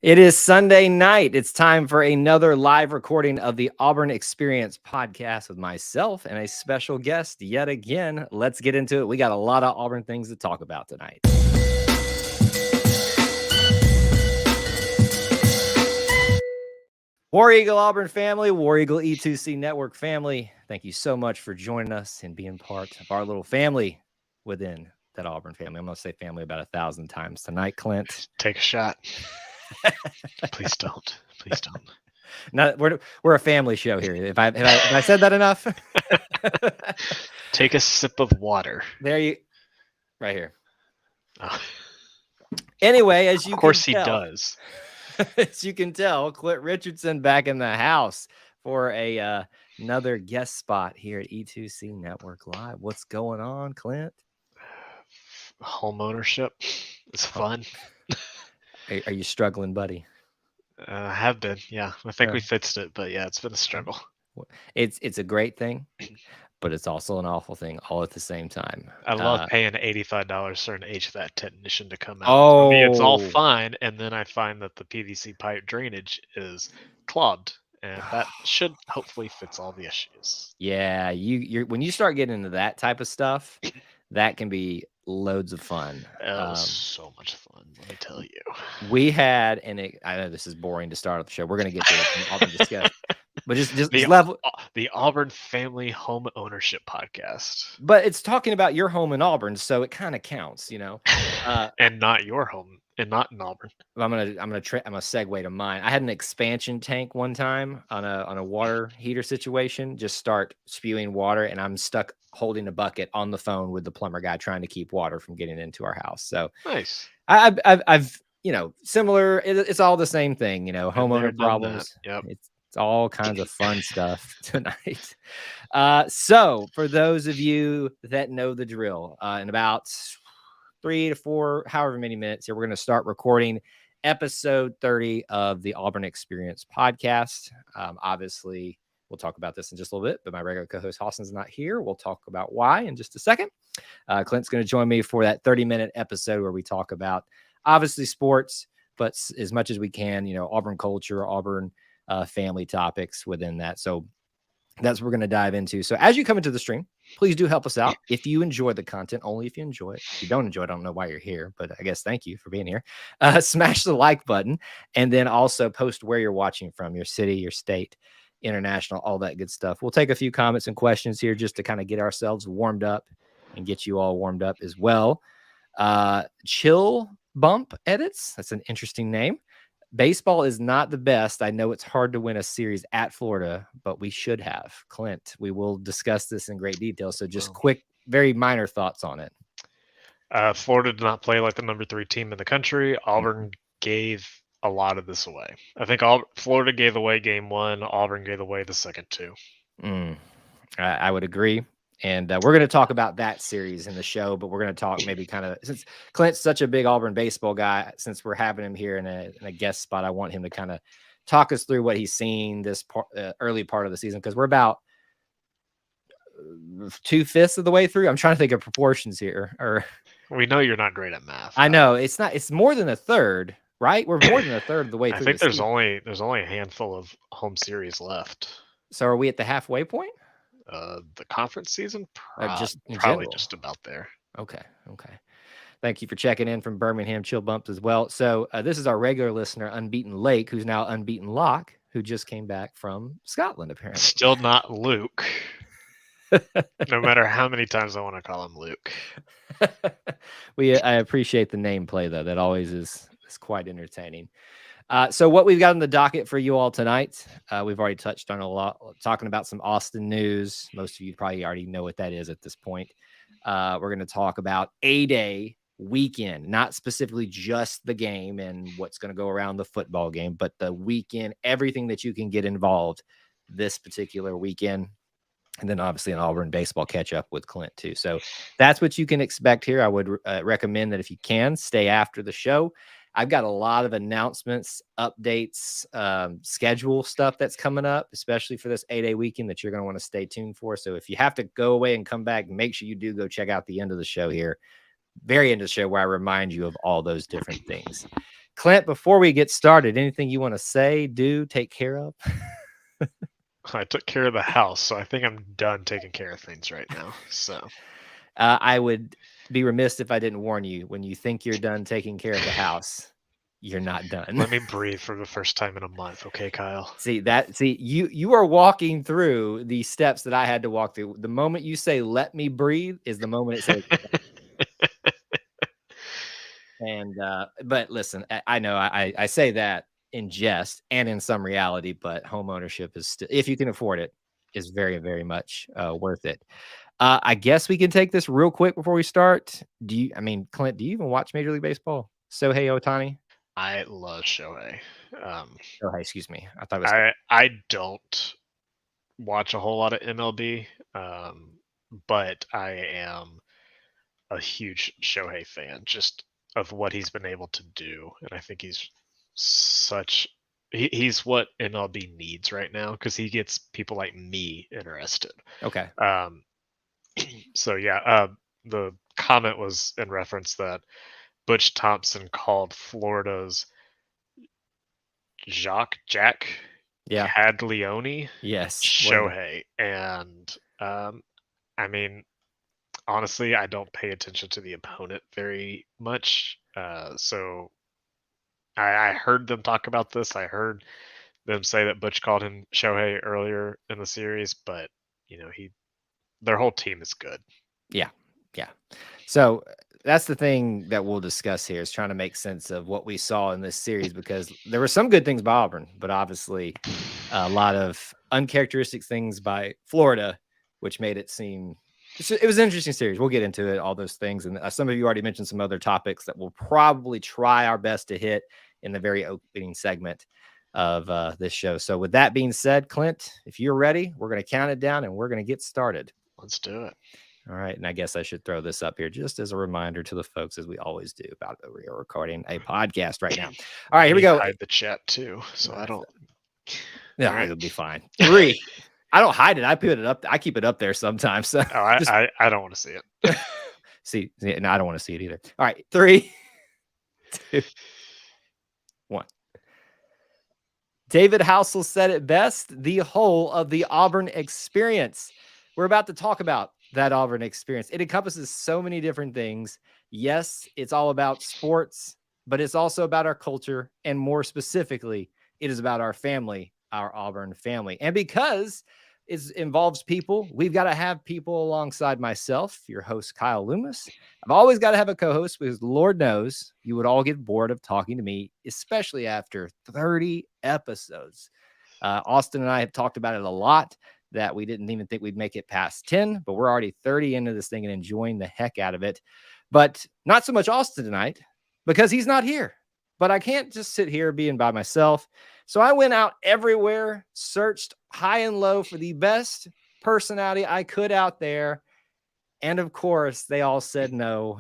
It is Sunday night. It's time for another live recording of the Auburn Experience podcast with myself and a special guest yet again. Let's get into it. We got a lot of Auburn things to talk about tonight. War Eagle Auburn family, War Eagle E2C Network family, thank you so much for joining us and being part of our little family within that Auburn family. I'm going to say family about 1,000 times tonight, Clint. Take a shot. Please don't. Please don't. Not, we're a family show here. If I said that enough? Take a sip of water. There you, right here. Oh. Anyway, as you Of course can he tell, does. As you can tell, Clint Richardson back in the house for another guest spot here at E2C Network Live. What's going on, Clint? Home ownership is fun. Are you struggling, buddy? I have been, yeah. I think we fixed it, but yeah, it's been a struggle. It's a great thing, but it's also an awful thing all at the same time. I love paying $85 for an HVAC technician to come out. Oh, For me, it's all fine, and then I find that the PVC pipe drainage is clogged, and that should hopefully fix all the issues. Yeah, you're when you start getting into that type of stuff, that can be loads of fun. It was so much fun, let me tell you. We had, and I know this is boring to start off the show. We're going to get to it all discuss, but just the Auburn Family Home Ownership Podcast. But it's talking about your home in Auburn, so it kind of counts, you know. And not your home, and not in Auburn. I'm gonna segue to mine. I had an expansion tank one time on a water heater situation. Just start spewing water, and I'm stuck holding a bucket on the phone with the plumber guy trying to keep water from getting into our house. So nice. I've similar. It's all the same thing, homeowner problems. Yep. It's all kinds of fun stuff tonight. So for those of you that know the drill, in about 3 to 4, however many minutes here, we're going to start recording episode 30 of the Auburn Experience podcast. Obviously, we'll talk about this in just a little bit, but my regular co-host Hawson's not here. We'll talk about why in just a second. Clint's going to join me for that 30-minute episode where we talk about obviously sports, but as much as we can, Auburn culture, Auburn family topics within that. So that's what we're going to dive into. So as you come into the stream, please do help us out. If you enjoy the content, only if you enjoy it. If you don't enjoy it, I don't know why you're here, but I guess thank you for being here. Smash the like button, and then also post where you're watching from, your city, your state, international, all that good stuff. We'll take a few comments and questions here just to kind of get ourselves warmed up and get you all warmed up as well. Chill Bump Edits. That's an interesting name. Baseball is not the best. I know it's hard to win a series at Florida, but we should have. Clint, we will discuss this in great detail. So just quick, very minor thoughts on it. Florida did not play like the number 3 team in the country. Auburn gave a lot of this away. I think Florida gave away game 1. Auburn gave away the second 2. I would agree. And we're going to talk about that series in the show, but we're going to talk maybe kind of, since Clint's such a big Auburn baseball guy, since we're having him here in a guest spot, I want him to kind of talk us through what he's seen this early part of the season, because we're about 2/5 of the way through. I'm trying to think of proportions here. Or we know you're not great at math. I know it's not. It's more than a third, right? We're more than a third of the way through. I think there's only a handful of home series left. So are we at the halfway point? The conference season, probably just about there. Okay. Thank you for checking in from Birmingham, Chill Bumps as well. So this is our regular listener, Unbeaten Lake, who's now Unbeaten Locke, who just came back from Scotland, apparently. Still not Luke. No matter how many times I want to call him Luke. I appreciate the name play, though. That always is quite entertaining. So what we've got on the docket for you all tonight, we've already touched on a lot, talking about some Austin news. Most of you probably already know what that is at this point. We're going to talk about A-Day weekend, not specifically just the game and what's going to go around the football game, but the weekend, everything that you can get involved this particular weekend. And then obviously an Auburn baseball catch up with Clint too. So that's what you can expect here. I would recommend that if you can, stay after the show. I've got a lot of announcements, updates, schedule stuff that's coming up, especially for this 8-day weekend that you're going to want to stay tuned for. So if you have to go away and come back, make sure you do go check out the end of the show here, very end of the show, where I remind you of all those different things. Clint, before we get started, anything you want to say, do, take care of? I took care of the house, so I think I'm done taking care of things right now. So I would be remiss if I didn't warn you. When you think you're done taking care of the house, you're not done. let me breathe for the first time in a month, okay, Kyle? See, you are walking through the steps that I had to walk through. The moment you say "let me breathe" is the moment it says. And but listen, I know I say that in jest and in some reality, but home ownership is still, if you can afford it, is very, very much worth it. I guess we can take this real quick before we start. I mean, Clint, do you even watch Major League Baseball? Sohei Ohtani? I love Shohei. Oh, hey, excuse me. I thought it was. I don't watch a whole lot of MLB, but I am a huge Shohei fan, just of what he's been able to do, and I think he's he's what MLB needs right now because he gets people like me interested. Okay. Um, so yeah, the comment was in reference that Butch Thompson called Florida's Jack Yeah. Cadleone Yes. Shohei, and I mean, honestly, I don't pay attention to the opponent very much. So I heard them talk about this. I heard them say that Butch called him Shohei earlier in the series, but their whole team is good. Yeah. Yeah. So that's the thing that we'll discuss here, is trying to make sense of what we saw in this series, because there were some good things by Auburn, but obviously a lot of uncharacteristic things by Florida, which made it seem it was an interesting series. We'll get into it, all those things. And some of you already mentioned some other topics that we'll probably try our best to hit in the very opening segment of this show. So with that being said, Clint, if you're ready, we're going to count it down and we're going to get started. Let's do it. All right. And I guess I should throw this up here just as a reminder to the folks, as we always do, about that we are recording a podcast right now. All right, here we go. Hide the chat too, so I don't. Yeah, right. It'll be fine. 3. I don't hide it. I put it up. I keep it up there sometimes. So I don't want to see it. see, no, I don't want to see it either. All right, 3, 2, 1. David Housel said it best: the whole of the Auburn experience. We're about to talk about that Auburn experience. It encompasses so many different things. Yes, it's all about sports, but it's also about our culture. And more specifically, it is about our family, our Auburn family. And because it involves people, we've got to have people alongside myself, your host, Kyle Loomis. I've always got to have a co-host, because Lord knows you would all get bored of talking to me, especially after 30 episodes. Austin and I have talked about it a lot, that we didn't even think we'd make it past 10, but we're already 30 into this thing and enjoying the heck out of it. But not so much Austin tonight, because he's not here. But I can't just sit here being by myself. So I went out everywhere, searched high and low for the best personality I could out there. And of course, they all said no.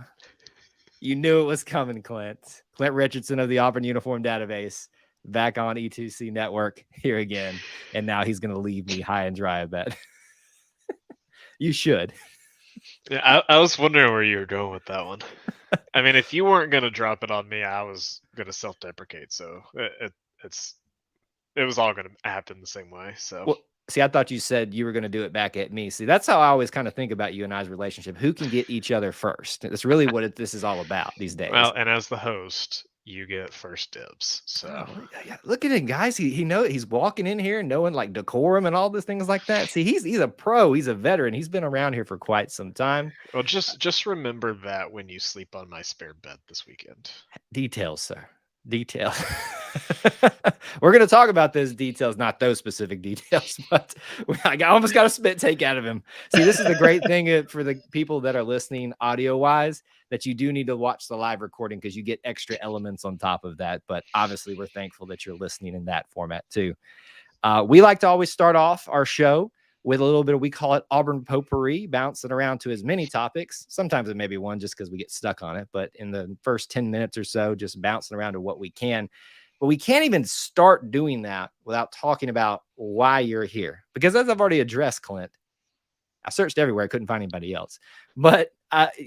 You knew it was coming, Clint. Clint Richardson of the Auburn Uniform Database, back on E2C Network here again. And now he's going to leave me high and dry, I bet. You should. Yeah, I was wondering where you were going with that one. I mean, if you weren't going to drop it on me, I was going to self-deprecate. So it was all going to happen the same way. So, well, see, I thought you said you were going to do it back at me. See, that's how I always kind of think about you and I's relationship. Who can get each other first? That's really what this is all about these days. Well, and as the host, you get first dibs. So yeah, look at him, guys. He knows he's walking in here knowing like decorum and all these things like that. See, he's a pro. He's a veteran. He's been around here for quite some time. Well, just remember that when you sleep on my spare bed this weekend. Details, sir. Details. We're going to talk about those details, not those specific details, but I almost got a spit take out of him. See, this is the great thing for the people that are listening audio wise, that you do need to watch the live recording, because you get extra elements on top of that. But obviously, we're thankful that you're listening in that format too. We like to always start off our show with a little bit of, we call it Auburn potpourri, bouncing around to as many topics. Sometimes it may be one just because we get stuck on it, but in the first 10 minutes or so, just bouncing around to what we can. But we can't even start doing that without talking about why you're here. Because as I've already addressed, Clint, I searched everywhere. I couldn't find anybody else. But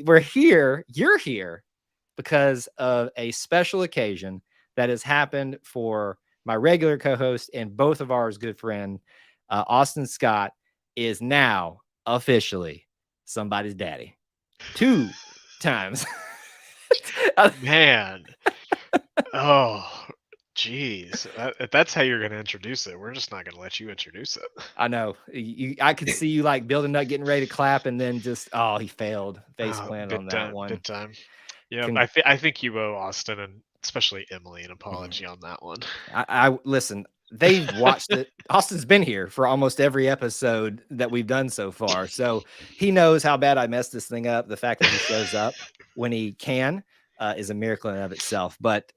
we're here. You're here because of a special occasion that has happened for my regular co-host and both of ours good friend, Austin Scott, is now officially somebody's daddy. 2 times. Man. Oh, geez. If that's how you're going to introduce it, we're just not going to let you introduce it. I know. I could see you like building up, getting ready to clap, and then just he failed. Face planted on that one. Big time. Yeah, Con- I think you owe Austin and especially Emily an apology on that one. I listen. They've watched it. Austin's been here for almost every episode that we've done so far, so he knows how bad I messed this thing up. The fact that he shows up when he can is a miracle in and of itself. But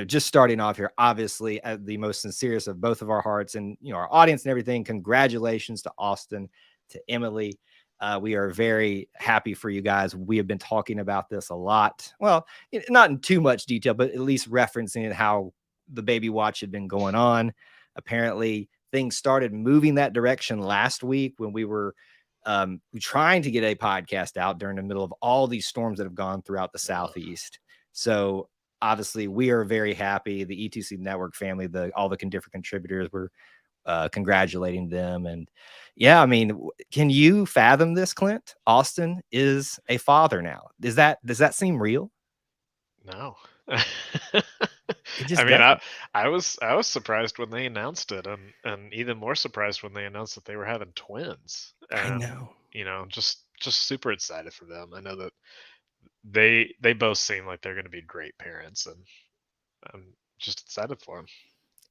just starting off here, obviously, at the most sincerest of both of our hearts, and our audience and everything. Congratulations to Austin, to Emily. We are very happy for you guys. We have been talking about this a lot. Well, not in too much detail, but at least referencing how the baby watch had been going on. Apparently, things started moving that direction last week when we were trying to get a podcast out during the middle of all these storms that have gone throughout the Southeast. So obviously, we are very happy. The E2C Network family, all the different contributors were congratulating them. And yeah, I mean, can you fathom this, Clint? Austin is a father now. Does that seem real? No. It just I mean, doesn't. I was surprised when they announced it, and even more surprised when they announced that they were having twins. I And know. just super excited for them. I know that they both seem like they're going to be great parents, and I'm just excited for them.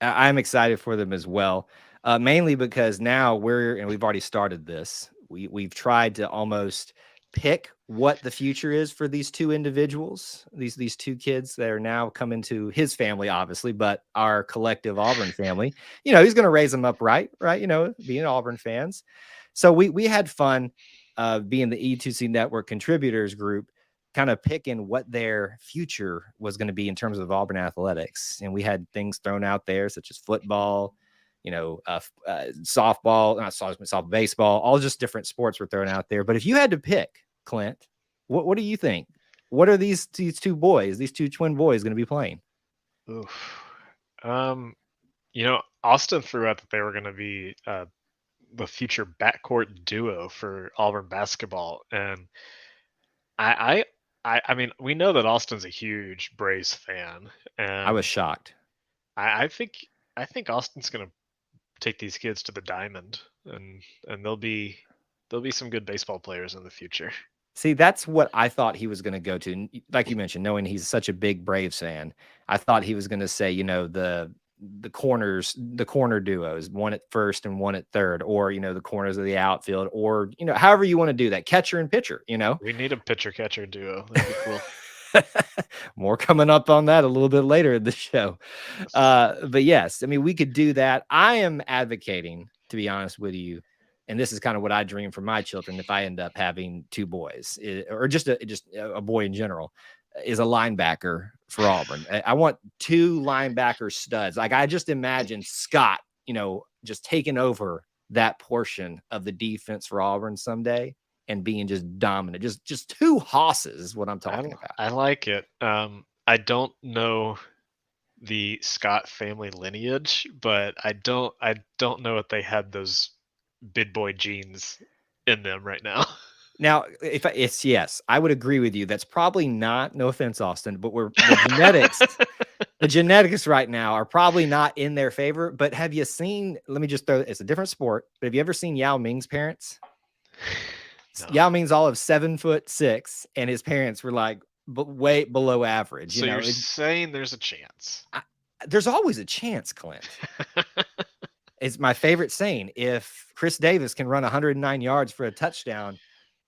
I'm excited for them as well, mainly because now we've already started this. We've tried to almost pick what the future is for these two individuals, these two kids that are now coming to his family, obviously, but our collective Auburn family. He's going to raise them up right, being Auburn fans. So we had fun being the E2C Network contributors group, kind of picking what their future was going to be in terms of Auburn athletics. And we had things thrown out there such as football, softball, not softball, baseball, all just different sports were thrown out there. But if you had to pick, Clint, what do you think? What are these two boys, these two twin boys, going to be playing? Oof. Austin threw out that they were going to be the future backcourt duo for Auburn basketball, and I mean, we know that Austin's a huge Braves fan, I was and shocked. I think Austin's gonna take these kids to the diamond, and they'll be some good baseball players in the future. See, that's what I thought he was going to go to. Like you mentioned, knowing he's such a big Braves fan, I thought he was going to say, the corner duos, one at first and one at third, or the corners of the outfield, or however you want to do that, catcher and pitcher. We need a pitcher catcher duo. That'd be cool. More coming up on that a little bit later in the show. But yes, I mean, we could do that. I am advocating, to be honest with you, and this is kind of what I dream for my children if I end up having two boys, or just a boy in general, is a linebacker for Auburn. I want two linebacker studs. Like I just imagine Scott, just taking over that portion of the defense for Auburn someday and being just dominant. Just two hosses is what I'm talking about. I like it. I don't know the Scott family lineage, but I don't know if they had those big boy genes in them right now. Now, it's yes, I would agree with you. That's probably not, no offense, Austin, but the genetics right now are probably not in their favor. But have you seen, let me just throw, it's a different sport, but have you ever seen Yao Ming's parents? No. Yao Ming's all of 7'6", and his parents were like way below average. So you're saying there's a chance. There's always a chance, Clint. It's my favorite saying. If Chris Davis can run 109 yards for a touchdown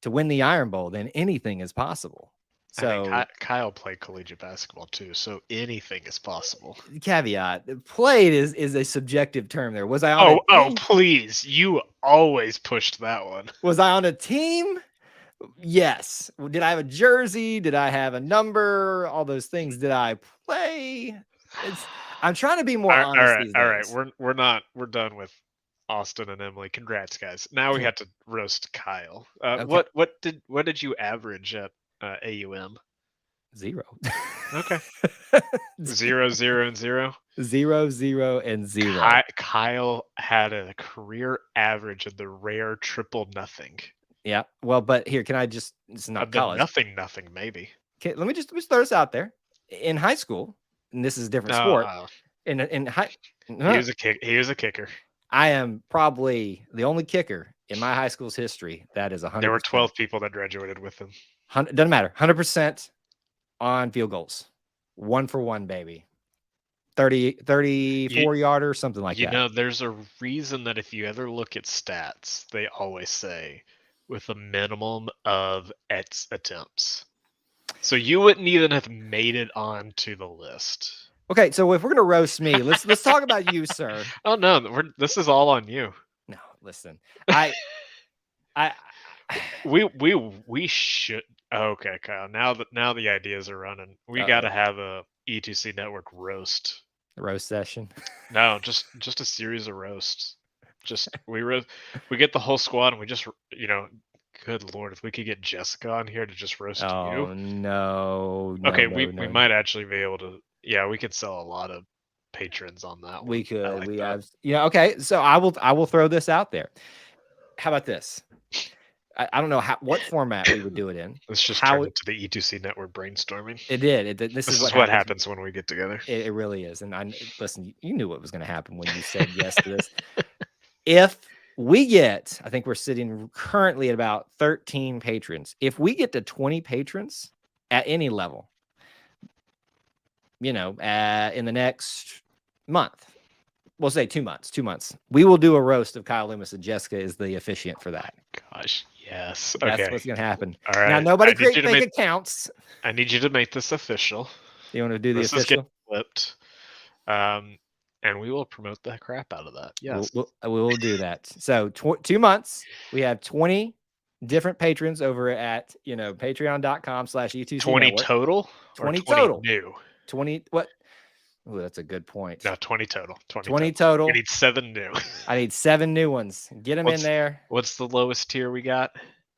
to win the Iron Bowl, then anything is possible. So I mean, Kyle played collegiate basketball too, so anything is possible. Caveat: played is a subjective term. There was I on. Oh, please! You always pushed that one. Was I on a team? Yes. Did I have a jersey? Did I have a number? All those things. Did I play? I'm trying to be more honest these days. All right. We're done with Austin and Emily. Congrats, guys. Now we have to roast Kyle. Okay. What did you average at AUM? 0. Okay. 0, 0, and 0. 0, 0, and 0. Kyle had a career average of the rare triple nothing. Yeah. Well, but here, can I just, it's not The college. nothing, maybe. Okay, let me just throw this out there. In high school, and this is a different sport. No, In high, he was a kicker. I am probably the only kicker in my high school's history that is 100%. There were 12 people that graduated with him. Doesn't matter. 100% on field goals. 1 for 1, baby. 34 yarder, something like that. You know, there's a reason that if you ever look at stats, they always say with a minimum of X attempts. So you wouldn't even have made it onto the list. Okay, so if we're gonna roast me, let's talk about you, sir. Oh no, this is all on you. No, listen, we should. Okay, Kyle. Now the ideas are running. We got to have a E2C Network roast. Roast session. No, just a series of roasts. Just we get the whole squad and we just good lord, if we could get Jessica on here to just roast you. Oh no. Okay, we might actually be able to. Yeah, we could sell a lot of patrons on that one. We could. Like we that. have. Yeah. Okay. So I will throw this out there. How about this? I don't know what format we would do it in. Let's just turn it to the E2C Network brainstorming. It did. This is what happens when we get together. It really is. And listen, you knew what was going to happen when you said yes to this. If we get, I think we're sitting currently at about 13 patrons. If we get to 20 patrons at any level, in the next month, we'll say 2 months, we will do a roast of Kyle Loomis, and Jessica is the officiant for that. Gosh, yes. That's okay. What's going to happen. All right. Now, nobody create fake accounts. I need you to make this official. You want to do the official? This is getting flipped. And we will promote the crap out of that. Yes. We will do that. So 2 months, we have 20 different patrons over at, patreon.com/E2C 20 Network. total? 20 total. New? 20, what? Oh, that's a good point. No, 20 total. 20 total. You need 7 new. I need 7 new ones. Get them in there. What's the lowest tier we got?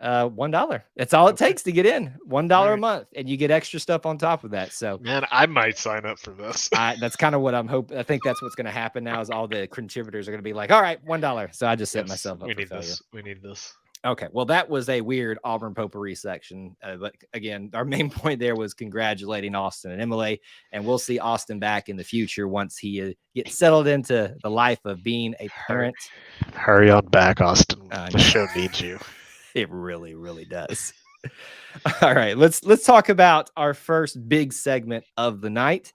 $1. That's all it takes to get in. $1 a month, and you get extra stuff on top of that. So, man, I might sign up for this. That's kind of what I'm hoping. I think that's what's going to happen now. Is all the contributors are going to be like, "All right, $1." So I just set myself up. We need this. We need this. Okay, well, that was a weird Auburn potpourri section, but again, our main point there was congratulating Austin and Emily, and we'll see Austin back in the future once he gets settled into the life of being a parent. Hurry on back, Austin. The show needs you. It really, really does. All right, let's talk about our first big segment of the night.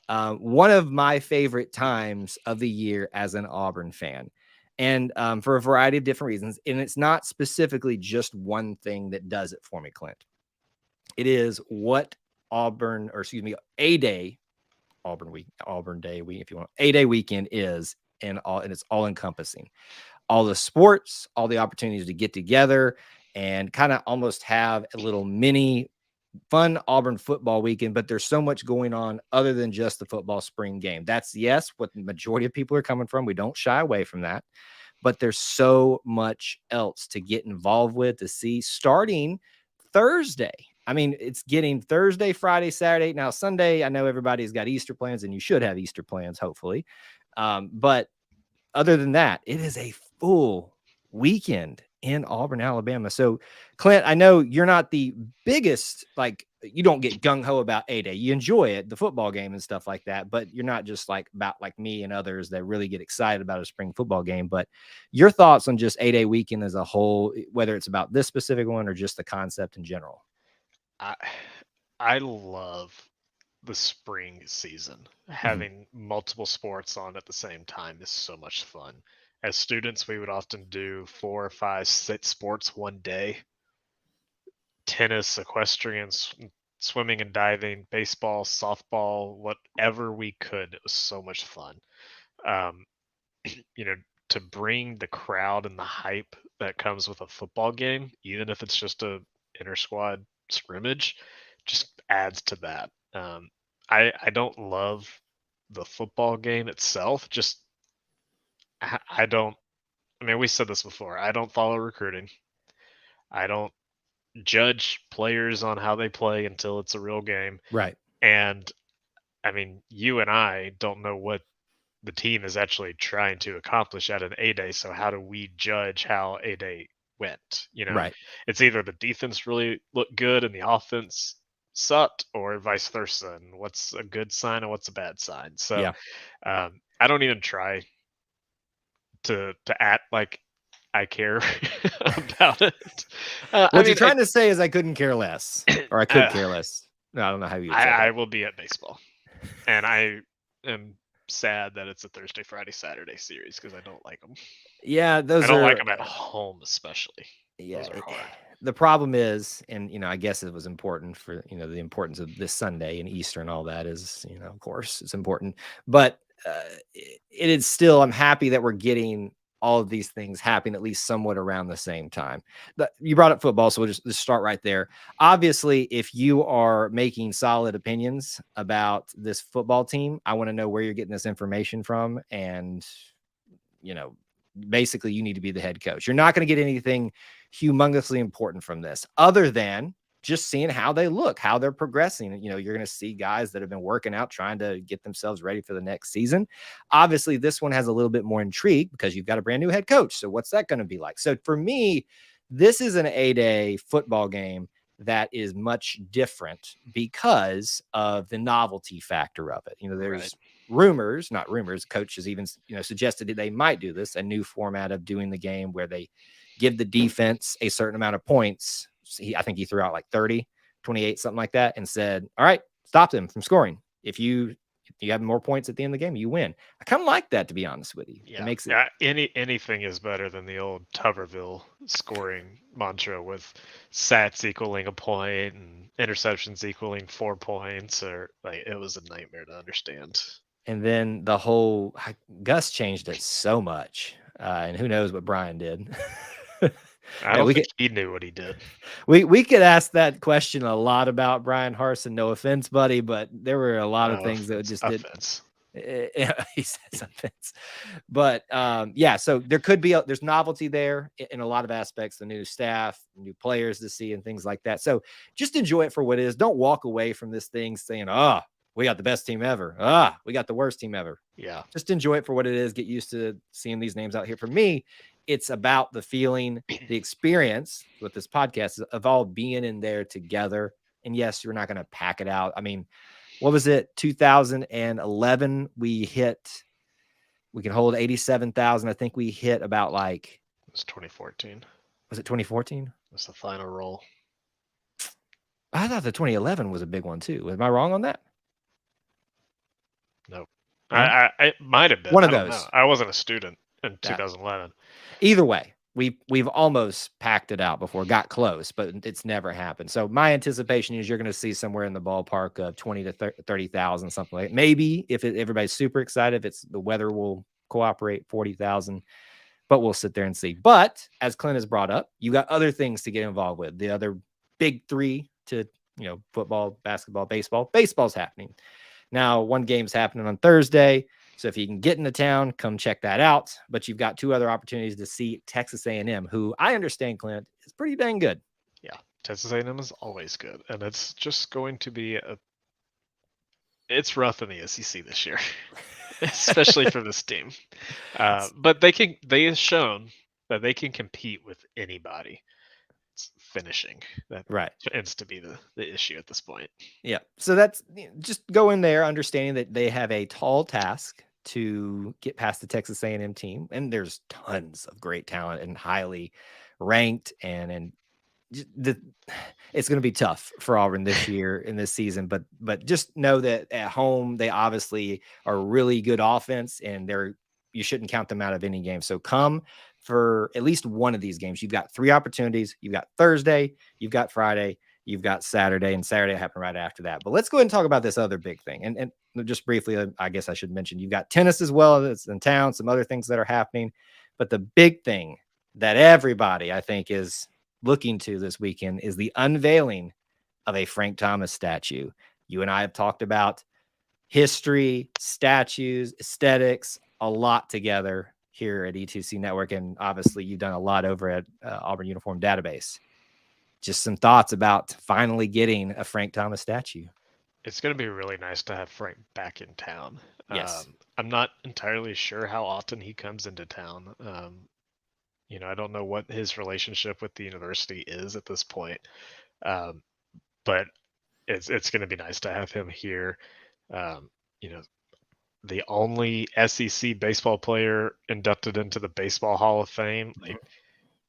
One of my favorite times of the year as an Auburn fan. And for a variety of different reasons. And it's not specifically just one thing that does it for me, Clint. It is what Auburn Day week, if you want, A-Day weekend is, and it's all encompassing. All the sports, all the opportunities to get together and kind of almost have a little mini fun Auburn football weekend, but there's so much going on other than just the football spring game. That's what the majority of people are coming from. We don't shy away from that, but there's so much else to get involved with, to see starting Thursday. I mean, it's getting Thursday, Friday, Saturday. Now, Sunday, I know everybody's got Easter plans, and you should have Easter plans, hopefully. But other than that, it is a full weekend in Auburn, Alabama. So, Clint, I know you're not the biggest, you don't get gung-ho about A-Day. You enjoy it, the football game and stuff like that, but you're not just about like me and others that really get excited about a spring football game. But your thoughts on just A-Day weekend as a whole, whether it's about this specific one or just the concept in general? I love the spring season. Having multiple sports on at the same time is so much fun. As students, we would often do 4, 5, 6 sports one day. Tennis, equestrian, swimming and diving, baseball, softball, whatever we could. It was so much fun. To bring the crowd and the hype that comes with a football game, even if it's just a inter-squad scrimmage, just adds to that. I don't love the football game itself. We said this before. I don't follow recruiting. I don't judge players on how they play until it's a real game. Right. And I mean, you and I don't know what the team is actually trying to accomplish at an A day. So how do we judge how A day went? Right. It's either the defense really looked good and the offense sucked, or vice versa. And what's a good sign and what's a bad sign? So Yeah. I don't even try to act like I care about it. I What you're mean, trying to say is I couldn't care less, or I could care less. No, I don't know how you would say I that. will be at baseball, and I am sad that it's a Thursday, Friday, Saturday series because I don't like them. Yeah, I those don't like are. them at home, especially. Yeah. Those are hard. The problem is, and I guess it was important for the importance of this Sunday and Easter and all that is, of course, it's important. But it is still. I'm happy that we're getting all of these things happening at least somewhat around the same time. You brought up football, so we'll just start right there. Obviously, if you are making solid opinions about this football team, I want to know where you're getting this information from, and you know, basically you need to be the head coach. You're not going to get anything humongously important from this other than just seeing how they look, how they're progressing. You're going to see guys that have been working out, trying to get themselves ready for the next season. Obviously, this one has a little bit more intrigue because you've got a brand new head coach. So what's that going to be like? So for me, this is an A-day football game that is much different because of the novelty factor of it. There's rumors, not rumors, coaches even, suggested that they might do this, a new format of doing the game where they give the defense a certain amount of points. I think he threw out like 30, 28, something like that, and said, all right, stop them from scoring. If you have more points at the end of the game, you win. I kind of like that, to be honest with you. Yeah, It makes it. anything is better than the old Tuberville scoring mantra with sats equaling a point and interceptions equaling 4 points, or like it was a nightmare to understand. And then the whole Gus changed it so much, and who knows what Brian did. I don't think he knew what he did. We could ask that question a lot about Brian Harsin. No offense, buddy, but there were a lot of things that just did. Yeah, he says offense, but yeah. So there's novelty there in a lot of aspects. The new staff, new players to see, and things like that. So just enjoy it for what it is. Don't walk away from this thing saying, "Ah, we got the best team ever. Ah, we got the worst team ever." Yeah. Just enjoy it for what it is. Get used to seeing these names out here. For me, it's about the feeling, the experience with this podcast of all being in there together. And yes, you're not going to pack it out. I mean, what was it? 2011, we can hold 87,000. I think we hit about it was 2014. Was it 2014? It was the final roll. I thought the 2011 was a big one too. Am I wrong on that? Nope. No? I might have been. One of those. I wasn't a student in 2011. Either way, we've almost packed it out before, got close, but it's never happened. So my anticipation is you're going to see somewhere in the ballpark of 20 to 30,000, something like that. Maybe if everybody's super excited, if the weather will cooperate, 40,000, but we'll sit there and see. But as Clint has brought up, you got other things to get involved with. The other big three to, football, basketball, baseball. Baseball's happening. Now, one game's happening on Thursday. So if you can get into town, come check that out. But you've got two other opportunities to see Texas A&M, who I understand, Clint, is pretty dang good. Yeah, Texas A&M is always good, and it's just going to be it's rough in the SEC this year, especially for this team. But they have shown that they can compete with anybody. It's finishing that tends to be the issue at this point. Yeah, so that's just go in there understanding that they have a tall task to get past the Texas A&M team, and there's tons of great talent and highly ranked, and it's going to be tough for Auburn this year in this season. But just know that at home they obviously are a really good offense, and you shouldn't count them out of any game. So come for at least one of these games. You've got 3 opportunities. You've got Thursday, you've got Friday, you've got Saturday, and Saturday will happen right after that. But let's go ahead and talk about this other big thing. And just briefly, I guess I should mention, you've got tennis as well that's in town, some other things that are happening. But the big thing that everybody, I think, is looking to this weekend is the unveiling of a Frank Thomas statue. You and I have talked about history, statues, aesthetics, a lot together here at E2C Network. And obviously you've done a lot over at Auburn Uniform Database. Just some thoughts about finally getting a Frank Thomas statue. It's going to be really nice to have Frank back in town. Yes. I'm not entirely sure how often he comes into town. I don't know what his relationship with the university is at this point, um, but it's going to be nice to have him here. Um, you know, the only SEC baseball player inducted into the Baseball Hall of Fame. Like,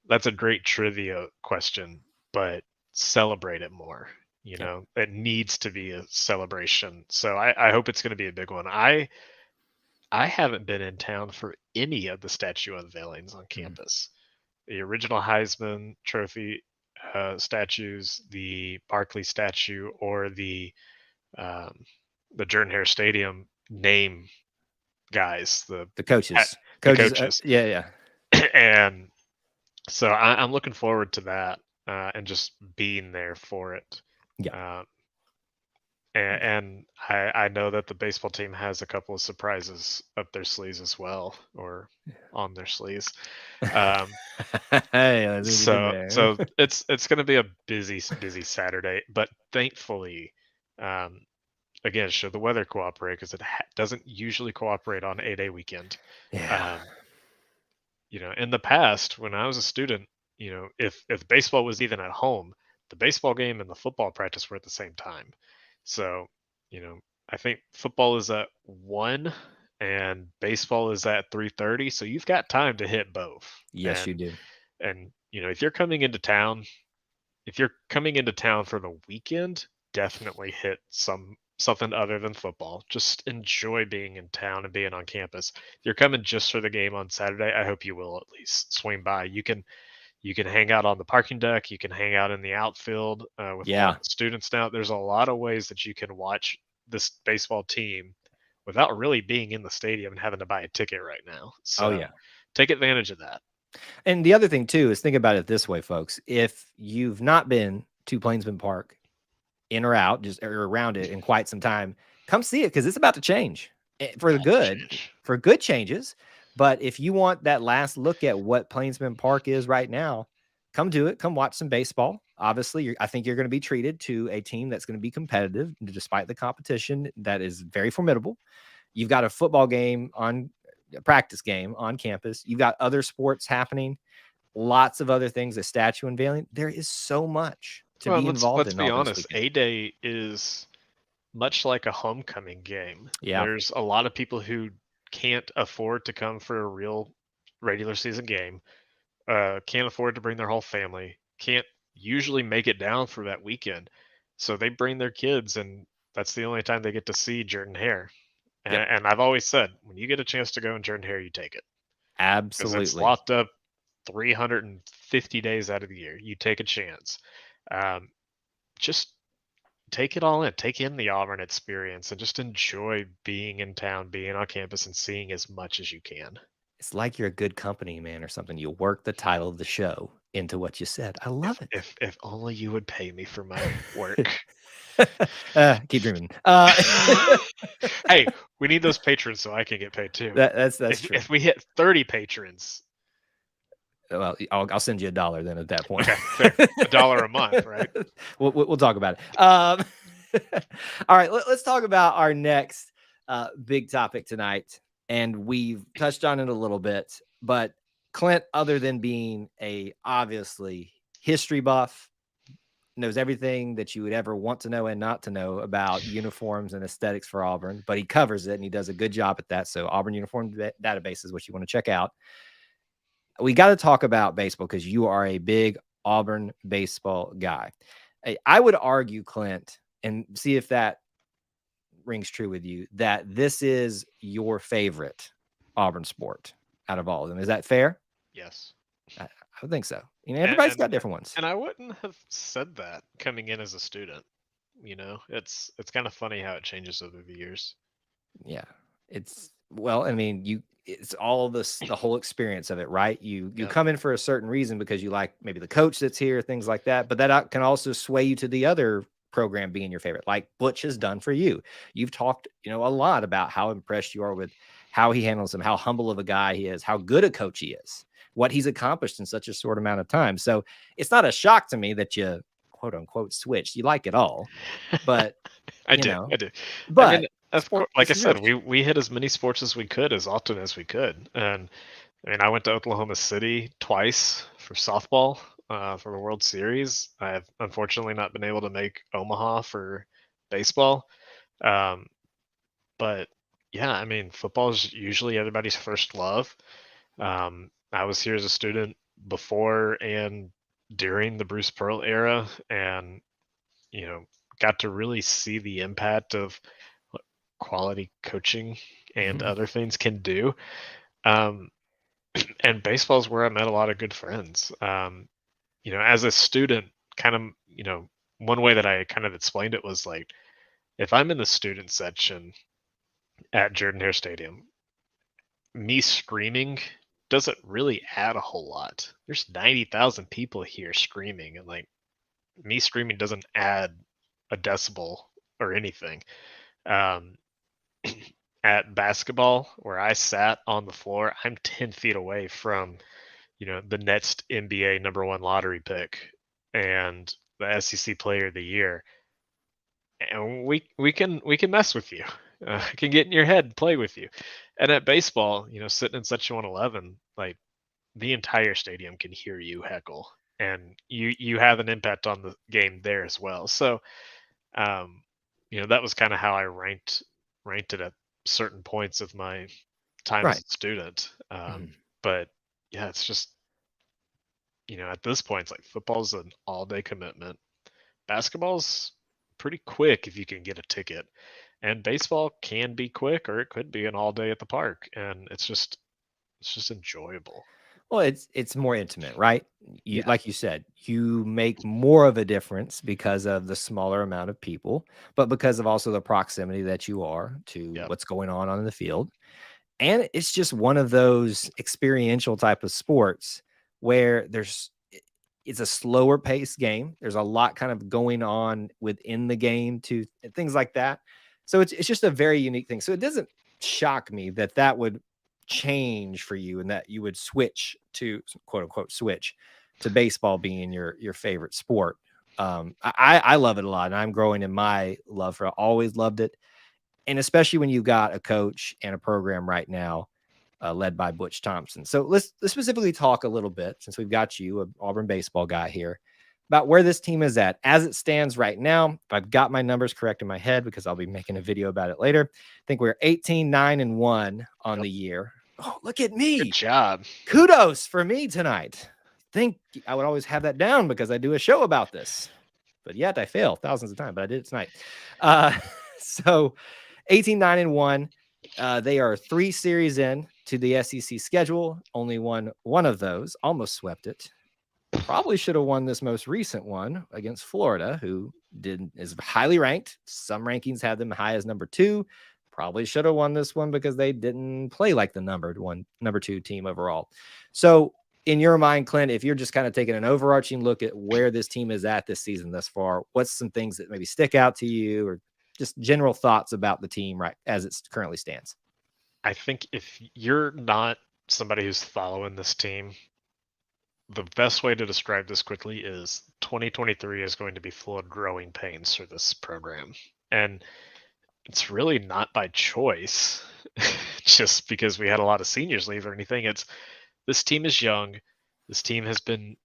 that's a great trivia question, but celebrate it more. Yep. It needs to be a celebration. So I hope it's going to be a big one. I haven't been in town for any of the statue unveilings on campus. The original Heisman Trophy statues, the Barkley statue, or um, the Jordan Hare Stadium name guys, The coaches. the Coaches. coaches, Yeah. and so I'm looking forward to that and just being there for it. Yeah. Um, and I know that the baseball team has a couple of surprises up their sleeves as well, or on their sleeves. Um, Hey, that's what you did so there. so it's going to be a busy Saturday, but thankfully, um, again, should the weather cooperate, because it doesn't usually cooperate on 8-day weekend. Yeah. Um, in the past when I was a student, if baseball was even at home, the baseball game and the football practice were at the same time. So, you know, I think football is at 1 and baseball is at 3:30, so you've got time to hit both. Yes, you And do. if you're coming into town for the weekend, definitely hit something other than football. Just enjoy being in town and being on campus. If you're coming just for the game on Saturday, I hope you will at least swing by. You can hang out on the parking deck. You can hang out in the outfield with a lot Yeah. of the students now. There's a lot of ways that you can watch this baseball team without really being in the stadium and having to buy a ticket right now. Oh, So yeah. take advantage of that. And the other thing too is think about it this way, folks. If you've not been to Plainsman Park in or out, just or around it in quite some time, come see it because it's about to change for the About to good, change. for good changes. But if you want that last look at what Plainsman Park is right now, come do it. Come watch some baseball. Obviously, I think you're going to be treated to a team that's going to be competitive despite the competition that is very formidable. You've got a football game on a practice game on campus. You've got other sports happening, lots of other things, a statue unveiling. There is so much to Well, be let's involved let's in be Auburn this honest. weekend. A-Day is much like a homecoming game. Yeah. There's a lot of people who can't afford to come for a real regular season game, can't afford to bring their whole family, can't usually make it down for that weekend. So they bring their kids, and that's the only time they get to see Jordan Hare. And, Yep. and I've always said, when you get a chance to go in Jordan Hare, you take it. Because it's Absolutely. locked up 350 days out of the year. You take a chance. Just take it all in. Take in the Auburn experience and just enjoy being in town, being on campus, and seeing as much as you can. It's like you're a good company man or something. You work the title of the show into what you said. I love it. If only you would pay me for my work. Keep dreaming. Hey, we need those patrons so I can get paid too. That's true. If we hit 30 patrons, well, I'll send you $1 then at that point. okay, fair. $1 a month, right? We'll talk about it. All right, let's talk about our next big topic tonight. And we've touched on it a little bit, but Clint, other than being a obviously history buff, knows everything that you would ever want to know and not to know about uniforms and aesthetics for Auburn, but he covers it and he does a good job at that. So Auburn Uniform Database is what you want to check out. We got to talk about baseball because you are a big Auburn baseball guy. I would argue, Clint, and see if that rings true with you, that this is your favorite Auburn sport out of all of them. Is that fair? Yes. I would think so. Everybody's got different ones. And I wouldn't have said that coming in as a student. It's kind of funny how it changes over the years. Yeah. It's it's all of this, the whole experience of it, right? You come in for a certain reason because you like maybe the coach that's here, things like that. But that can also sway you to the other program being your favorite, like Butch has done for you. You've talked, a lot about how impressed you are with how he handles them, how humble of a guy he is, how good a coach he is, what he's accomplished in such a short amount of time. So it's not a shock to me that you quote unquote switched. You like it all, but I you do. know, I do. I mean, but of sport course, like it's I said, sports. we hit as many sports as we could as often as we could. And I mean, I went to Oklahoma City twice for softball for the World Series. I've unfortunately not been able to make Omaha for baseball. Um, but yeah, I mean, football is usually everybody's first love. I was here as a student before and during the Bruce Pearl era, and you know, got to really see the impact of what quality coaching and Mhm. other things can do. Um, and baseball is where I met a lot of good friends. As a student, kind of, one way that I kind of explained it was like, if I'm in the student section at Jordan Hare Stadium, me screaming doesn't really add a whole lot. There's 90,000 people here screaming, and like me screaming doesn't add a decibel or anything. Um, at basketball, where I sat on the floor, I'm 10 feet away from, the next NBA number one lottery pick and the SEC player of the year. And we can mess with you. I can get in your head and play with you. And at baseball, sitting in section 111, like the entire stadium can hear you heckle, and you have an impact on the game there as well. So um, that was kind of how I ranked it at certain points of my time as Right. a student. Mhm. But yeah, it's just at this point, it's like football's an all day commitment. Basketball's pretty quick if you can get a ticket, and baseball can be quick, or it could be an all day at the park, and it's just enjoyable. Well, it's more intimate, right? You Yeah. like you said, you make more of a difference because of the smaller amount of people, but because of also the proximity that you are to Yep. what's going on the field. And it's just one of those experiential type of sports where it's a slower paced game. There's a lot kind of going on within the game to things like that. So it's just a very unique thing. So it doesn't shock me that that would change for you and that you would switch to quote unquote switch to baseball being your favorite sport. I love it a lot, and I'm growing in my love for it. Always loved it, and especially when you got a coach and a program right now led by Butch Thompson. So let's specifically talk a little bit, since we've got you, an Auburn baseball guy here, about where this team is at as it stands right now. If I've got my numbers correct in my head, because I'll be making a video about it later, I think we're 18-9-1 on Yep. the year. Oh, look at Good me. job. Kudos for me tonight. I think I would always have that down because I do a show about this, but yet I fail thousands of times, but I did it tonight. So 18-9-1. They are 3 series in to the SEC schedule. Only won one of those, almost swept it. Probably should have won this most recent one against Florida, who is highly ranked. Some rankings have them high as number 2. Probably should have won this one because they didn't play like the number 2 team overall. So, in your mind, Clint, if you're just kind of taking an overarching look at where this team is at this season thus far, what's some things that maybe stick out to you, or just general thoughts about the team right as it currently stands? I think if you're not somebody who's following this team, the best way to describe this quickly is 2023 is going to be full of growing pains for this program. And it's really not by choice, just because we had a lot of seniors leave or anything. It's this team is young. This team has been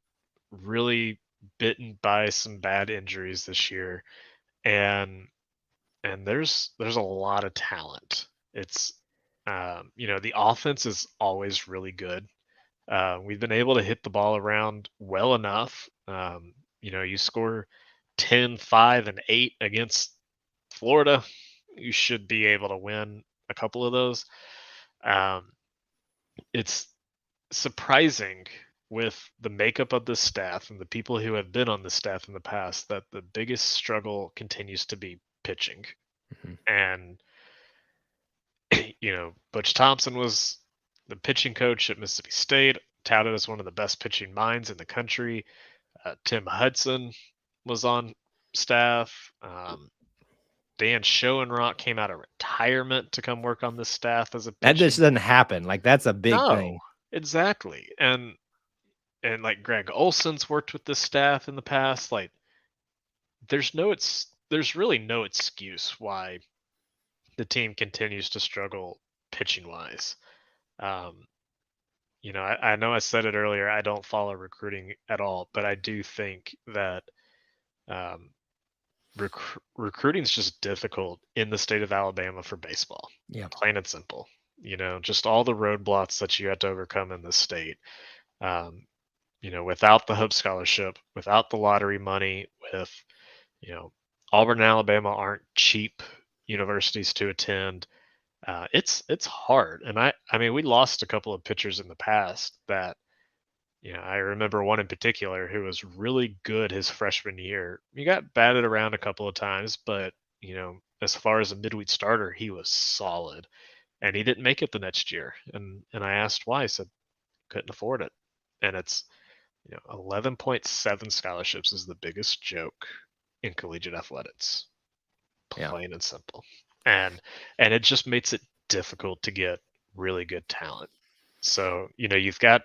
really bitten by some bad injuries this year. And there's a lot of talent. It's the offense is always really good. We've been able to hit the ball around well enough. You score 10, 5, and 8 against Florida, you should be able to win a couple of those. Um, it's surprising with the makeup of the staff and the people who have been on the staff in the past that the biggest struggle continues to be pitching. Mhm. And Butch Thompson was the pitching coach at Mississippi State, touted as one of the best pitching minds in the country. Tim Hudson was on staff. Dan Schoenrock came out of retirement to come work on this staff as a That just pitching. doesn't happen. Like, that's a big No, thing. exactly. And like Greg Olson's worked with this staff in the past. Like there's really no excuse why the team continues to struggle pitching wise. Um, I know I said it earlier. I don't follow recruiting at all, but I do think that um, recruiting is just difficult in the state of Alabama for baseball, Yeah. plain and simple. Just all the roadblocks that you have to overcome in the state. Um, without the Hope Scholarship, without the lottery money, with you know, Auburn and Alabama aren't cheap universities to attend. It's hard, and I mean we lost a couple of pitchers in the past that I remember one in particular who was really good his freshman year. He got batted around a couple of times, but as far as a midweek starter, he was solid, and he didn't make it the next year. And I asked why. He said couldn't afford it, and it's 11.7 scholarships is the biggest joke in collegiate athletics, Yeah. plain and simple. And it just makes it difficult to get really good talent. So, you've got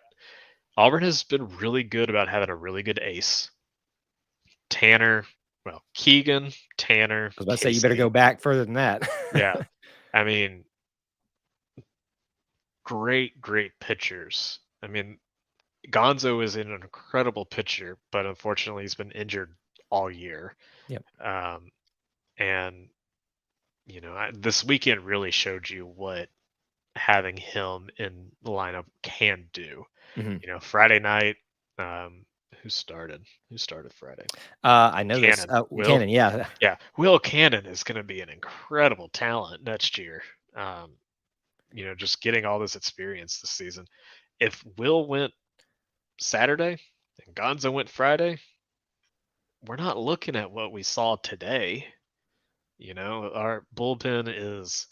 Auburn has been really good about having a really good ace. Tanner, well, Keegan, Tanner, I was about to say you better Casey. go back further than that. Yeah. I mean, great pitchers. I mean, Gonzo is an incredible pitcher, but unfortunately he's been injured all year. Yep. And this weekend really showed you what having him in the lineup can do. Mm-hmm. Friday night, who started? Who started Friday? I know this. Cannon. Will. Cannon, yeah. Yeah, Will Cannon is going to be an incredible talent next year. Just getting all this experience this season. If Will went Saturday and Gonzo went Friday, we're not looking at what we saw today. Our bullpen is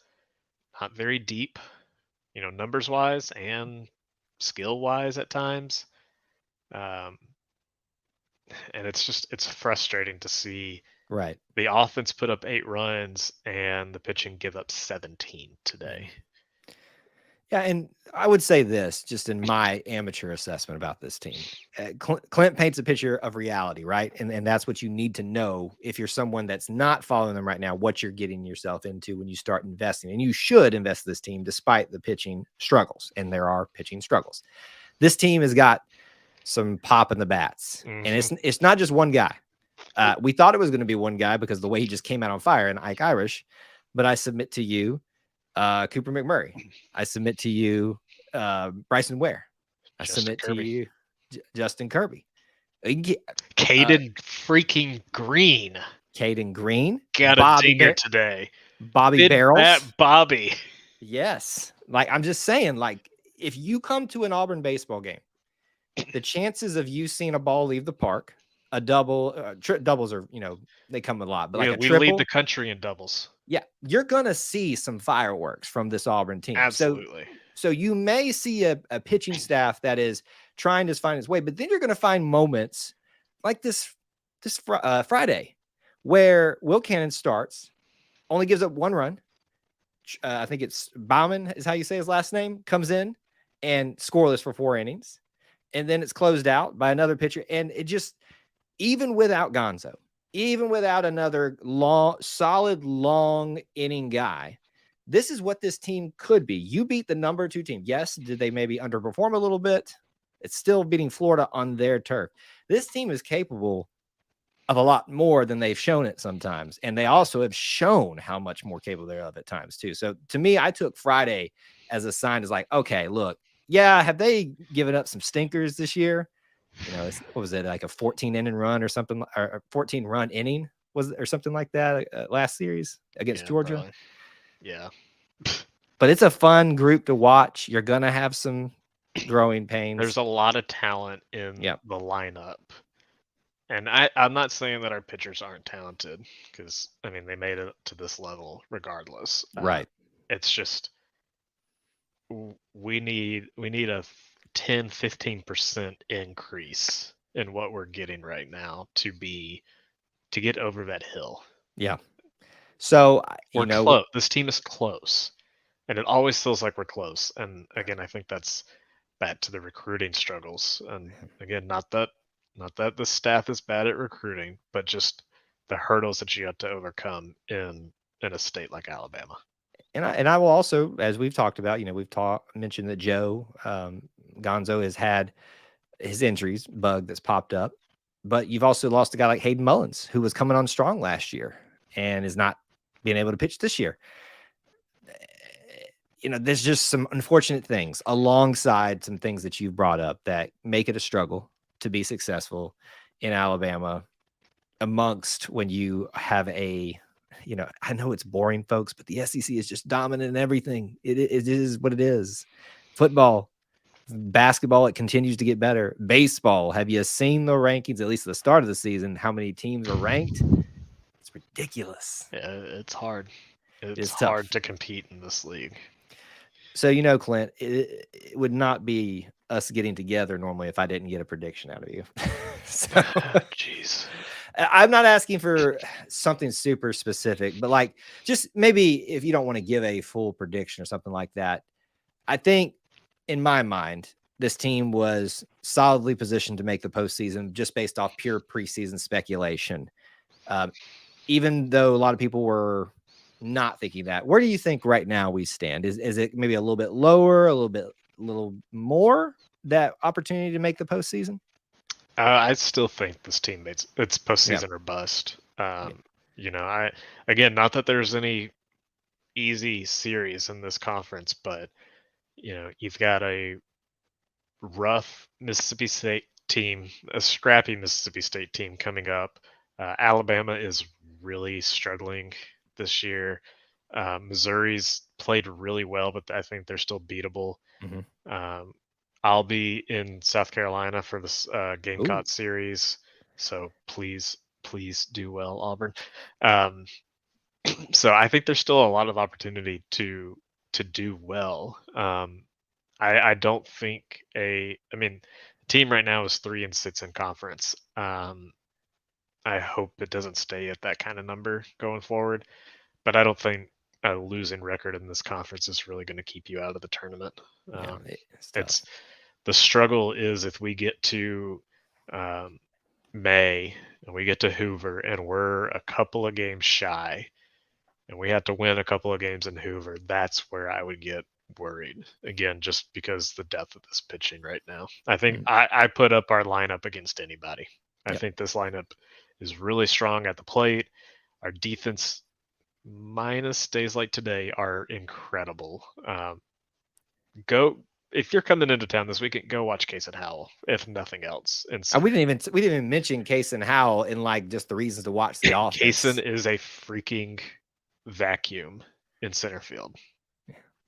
not very deep, numbers wise and skill wise at times. And it's frustrating to see Right. the offense put up 8 runs and the pitching give up 17 today. Yeah, and I would say this, just in my amateur assessment about this team. Clint paints a picture of reality, right? And that's what you need to know if you're someone that's not following them right now, what you're getting yourself into when you start investing. And you should invest this team despite the pitching struggles, and there are pitching struggles. This team has got some pop in the bats, and it's not just one guy. We thought it was going to be one guy because the way he just came out on fire, and Ike Irish, but I submit to you, Cooper McMurray. I submit to you, Bryson Ware. I submit to you, Justin Kirby. Caden freaking Green. Caden Green. Got a dinger today. Bobby Barrels. Bobby. Yes. Like, I'm just saying, like, if you come to an Auburn baseball game, the chances of you seeing a ball leave the park, a double, doubles are, they come a lot, but like a triple. We lead the country in doubles. Yeah, you're going to see some fireworks from this Auburn team. Absolutely. So you may see a pitching staff that is trying to find its way, but then you're going to find moments like this Friday where Will Cannon starts, only gives up 1 run. I think it's Bauman is how you say his last name, comes in and scoreless for 4 innings. And then it's closed out by another pitcher. And it just, even without Gonzo, even without another solid long inning guy, this is what this team could be. You beat the number 2 team. Yes, did they maybe underperform a little bit? It's still beating Florida on their turf. This team is capable of a lot more than they've shown it sometimes. And they also have shown how much more capable they're of at times too. So to me, I took Friday as a sign is like, okay, look, yeah, have they given up some stinkers this year? What was it, like a 14 inning run or something, or a 14 run inning was it, or something like that last series against Georgia? Probably. Yeah. But it's a fun group to watch. You're going to have some growing pains. There's a lot of talent in the lineup. And I'm not saying that our pitchers aren't talented because, I mean, they made it to this level regardless. Right. It's just we need a 10-15% increase in what we're getting right now to get over that hill. Yeah. So we're close. This team is close, and it always feels like we're close. And again, I think that's back to the recruiting struggles. And again, not that the staff is bad at recruiting, but just hurdles that you have to overcome in a state like Alabama. And I will also, as we've talked about, we've mentioned that Joe Gonzo has had his injuries bug that's popped up, but you've also lost a guy like Hayden Mullins, who was coming on strong last year and is not being able to pitch this year. There's just some unfortunate things alongside some things that you've brought up that make it a struggle to be successful in Alabama amongst when you have I know it's boring, folks, but the SEC is just dominant in everything. It is what it is. Football, basketball, it continues to get better. Baseball, have you seen the rankings, at least at the start of the season, how many teams are ranked? It's ridiculous. Yeah, it's hard. It's tough. hard to compete in this league. So, Clint, it would not be us getting together normally if I didn't get a prediction out of you. So, jeez. I'm not asking for something super specific, but like just maybe if you don't want to give a full prediction or something like that, I think in my mind, this team was solidly positioned to make the postseason just based off pure preseason speculation. Even though a lot of people were not thinking that. Where do you think right now we stand? Is it maybe a little bit lower, a little more that opportunity to make the postseason? I still think this team it's postseason or bust. Again, not that there's any easy series in this conference, but you've got a rough Mississippi State team, a scrappy Mississippi State team coming up. Alabama is really struggling this year. Missouri's played really well, but I think they're still beatable. Mm-hmm. I'll be in South Carolina for this Gamecock series, so please do well, Auburn. So I think there's still a lot of opportunity to do well. I don't think the team right now is 3-6 in conference. I hope it doesn't stay at that kind of number going forward, but I don't think a losing record in this conference is really going to keep you out of the tournament. It's the struggle is if we get to May and we get to Hoover and we're a couple of games shy and we have to win a couple of games in Hoover, that's where I would get worried again, just because the depth of this pitching right now. I think I put up our lineup against anybody. I think this lineup is really strong at the plate. Our defense, minus days like today, are incredible. If you're coming into town this weekend, go watch Case and Howell, if nothing else. And we didn't even mention Case and Howell in like just the reasons to watch the offense. Cason is a freaking vacuum in center field.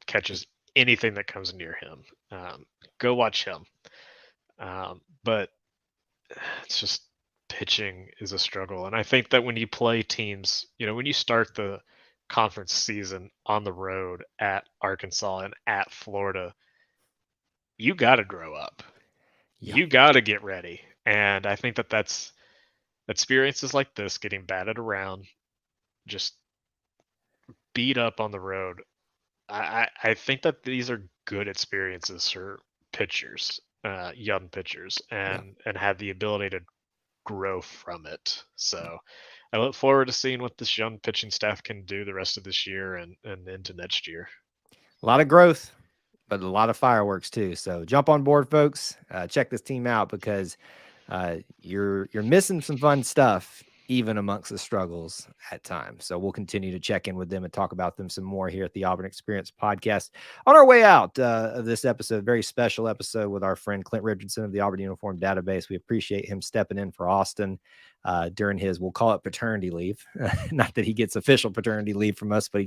Catches anything that comes near him. Go watch him. But it's just pitching is a struggle. And I think that when you play teams, when you start the conference season on the road at Arkansas and at Florida, you got to grow up. Yeah. You got to get ready. And I think that's experiences like this, getting batted around, just beat up on the road. I think that these are good experiences for pitchers, young pitchers, and have the ability to grow from it. So I look forward to seeing what this young pitching staff can do the rest of this year and into next year. A lot of growth, but a lot of fireworks too. So jump on board, folks. Check this team out because you're missing some fun stuff even amongst the struggles at times. So we'll continue to check in with them and talk about them some more here at the Auburn Experience podcast. On our way out of this episode, very special episode with our friend Clint Richardson of the Auburn Uniform Database. We appreciate him stepping in for Austin during his, we'll call it paternity leave. Not that he gets official paternity leave from us, but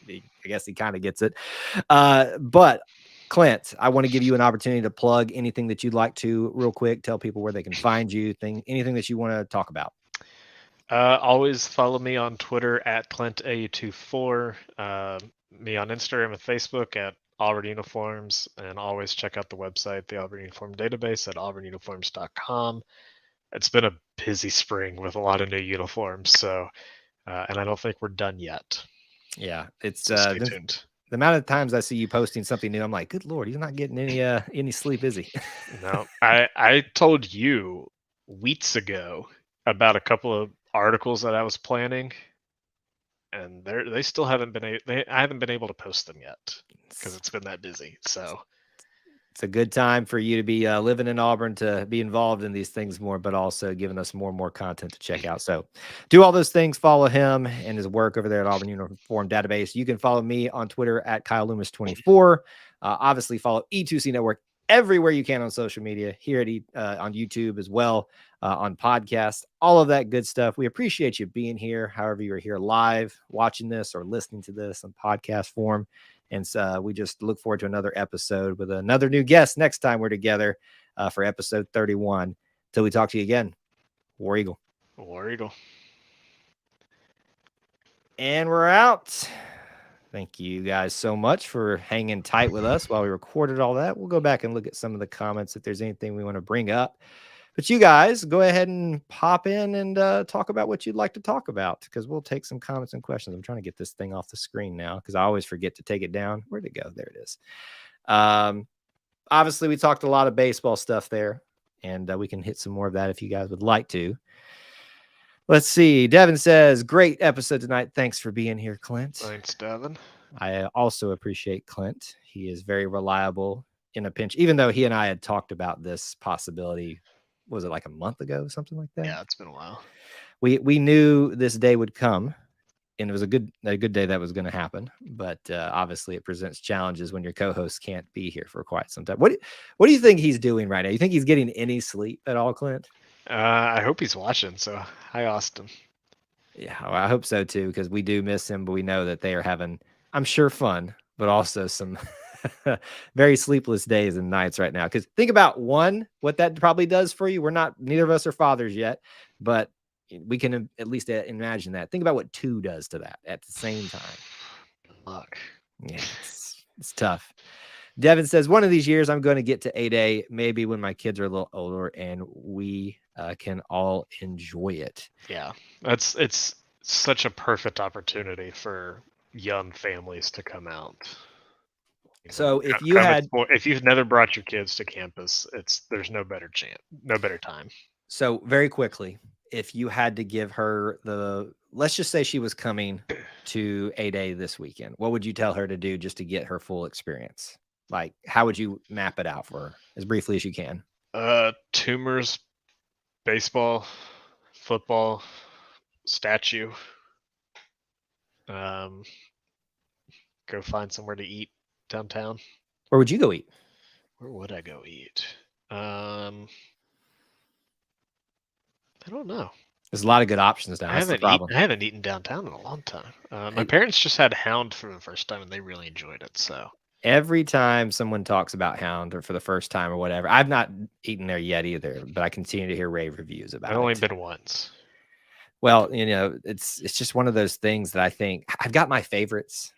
I guess he kind of gets it. But Clint, I want to give you an opportunity to plug anything that you'd like to real quick. Tell people where they can find you, anything that you want to talk about. Always follow me on Twitter at ClintA24, me on Instagram and Facebook at Auburn Uniforms, and always check out the website, the Auburn Uniform Database at auburnuniforms.com. It's been a busy spring with a lot of new uniforms, so and I don't think we're done yet. Yeah, it's so stay tuned. The amount of times I see you posting something new, I'm like, good Lord, he's not getting any sleep, is he? No, I told you weeks ago about a couple of articles that I was planning, and they still haven't been I haven't been able to post them yet because it's been that busy. So it's a good time for you to be living in Auburn, to be involved in these things more, but also giving us more and more content to check out. So do all those things. Follow him and his work over there at Auburn Uniform Database. You can follow me on Twitter at Kyle Loomis24. Obviously, follow E2C Network everywhere you can on social media, here at on YouTube as well, on podcasts, all of that good stuff. We appreciate you being here, however you are here live, watching this or listening to this on podcast form. And so we just look forward to another episode with another new guest next time we're together for episode 31. Till we talk to you again, War Eagle. War Eagle. And we're out. Thank you guys so much for hanging tight with us while we recorded all that. We'll go back and look at some of the comments if there's anything we want to bring up. But you guys go ahead and pop in and talk about what you'd like to talk about, because we'll take some comments and questions. I'm trying to get this thing off the screen now because I always forget to take it down. Where'd it go? There it is. Obviously, we talked a lot of baseball stuff there, and we can hit some more of that if you guys would like to. Let's see. Devin says, great episode tonight. Thanks for being here, Clint. Thanks, Devin. I also appreciate Clint. He is very reliable in a pinch, even though he and I had talked about this possibility. Was it like a month ago, something like that? Yeah, it's been a while. We knew this day would come, and it was a good day that was going to happen. But obviously, it presents challenges when your co-host can't be here for quite some time. What do you think he's doing right now? You think he's getting any sleep at all, Clint? I hope he's watching. So hi, Austin. Yeah, well, I hope so too, because we do miss him, but we know that they are having, I'm sure, fun, but also some very sleepless days and nights right now. Because think about what that probably does for you. Neither of us are fathers yet, but we can at least imagine that. Think about what 2 does to that at the same time. Luck. Yeah, it's tough. Devin says, one of these years I'm going to get to 8A, maybe when my kids are a little older and we can all enjoy it. Yeah, it's such a perfect opportunity for young families to come out. So if you've never brought your kids to campus, there's no better time. So very quickly, if you had to give her let's just say she was coming to 8A this weekend, what would you tell her to do just to get her full experience? Like, how would you map it out for her as briefly as you can? Tumors, baseball, football, statue. Go find somewhere to eat downtown. Where would you go eat? Where would I go eat? I don't know. There's a lot of good options down. That's the problem. I haven't eaten downtown in a long time. My parents just had Hound for the first time, and they really enjoyed it. So every time someone talks about Hound or for the first time or whatever, I've not eaten there yet either, but I continue to hear rave reviews about it. I've only been once. Well, it's just one of those things that I think I've got my favorites.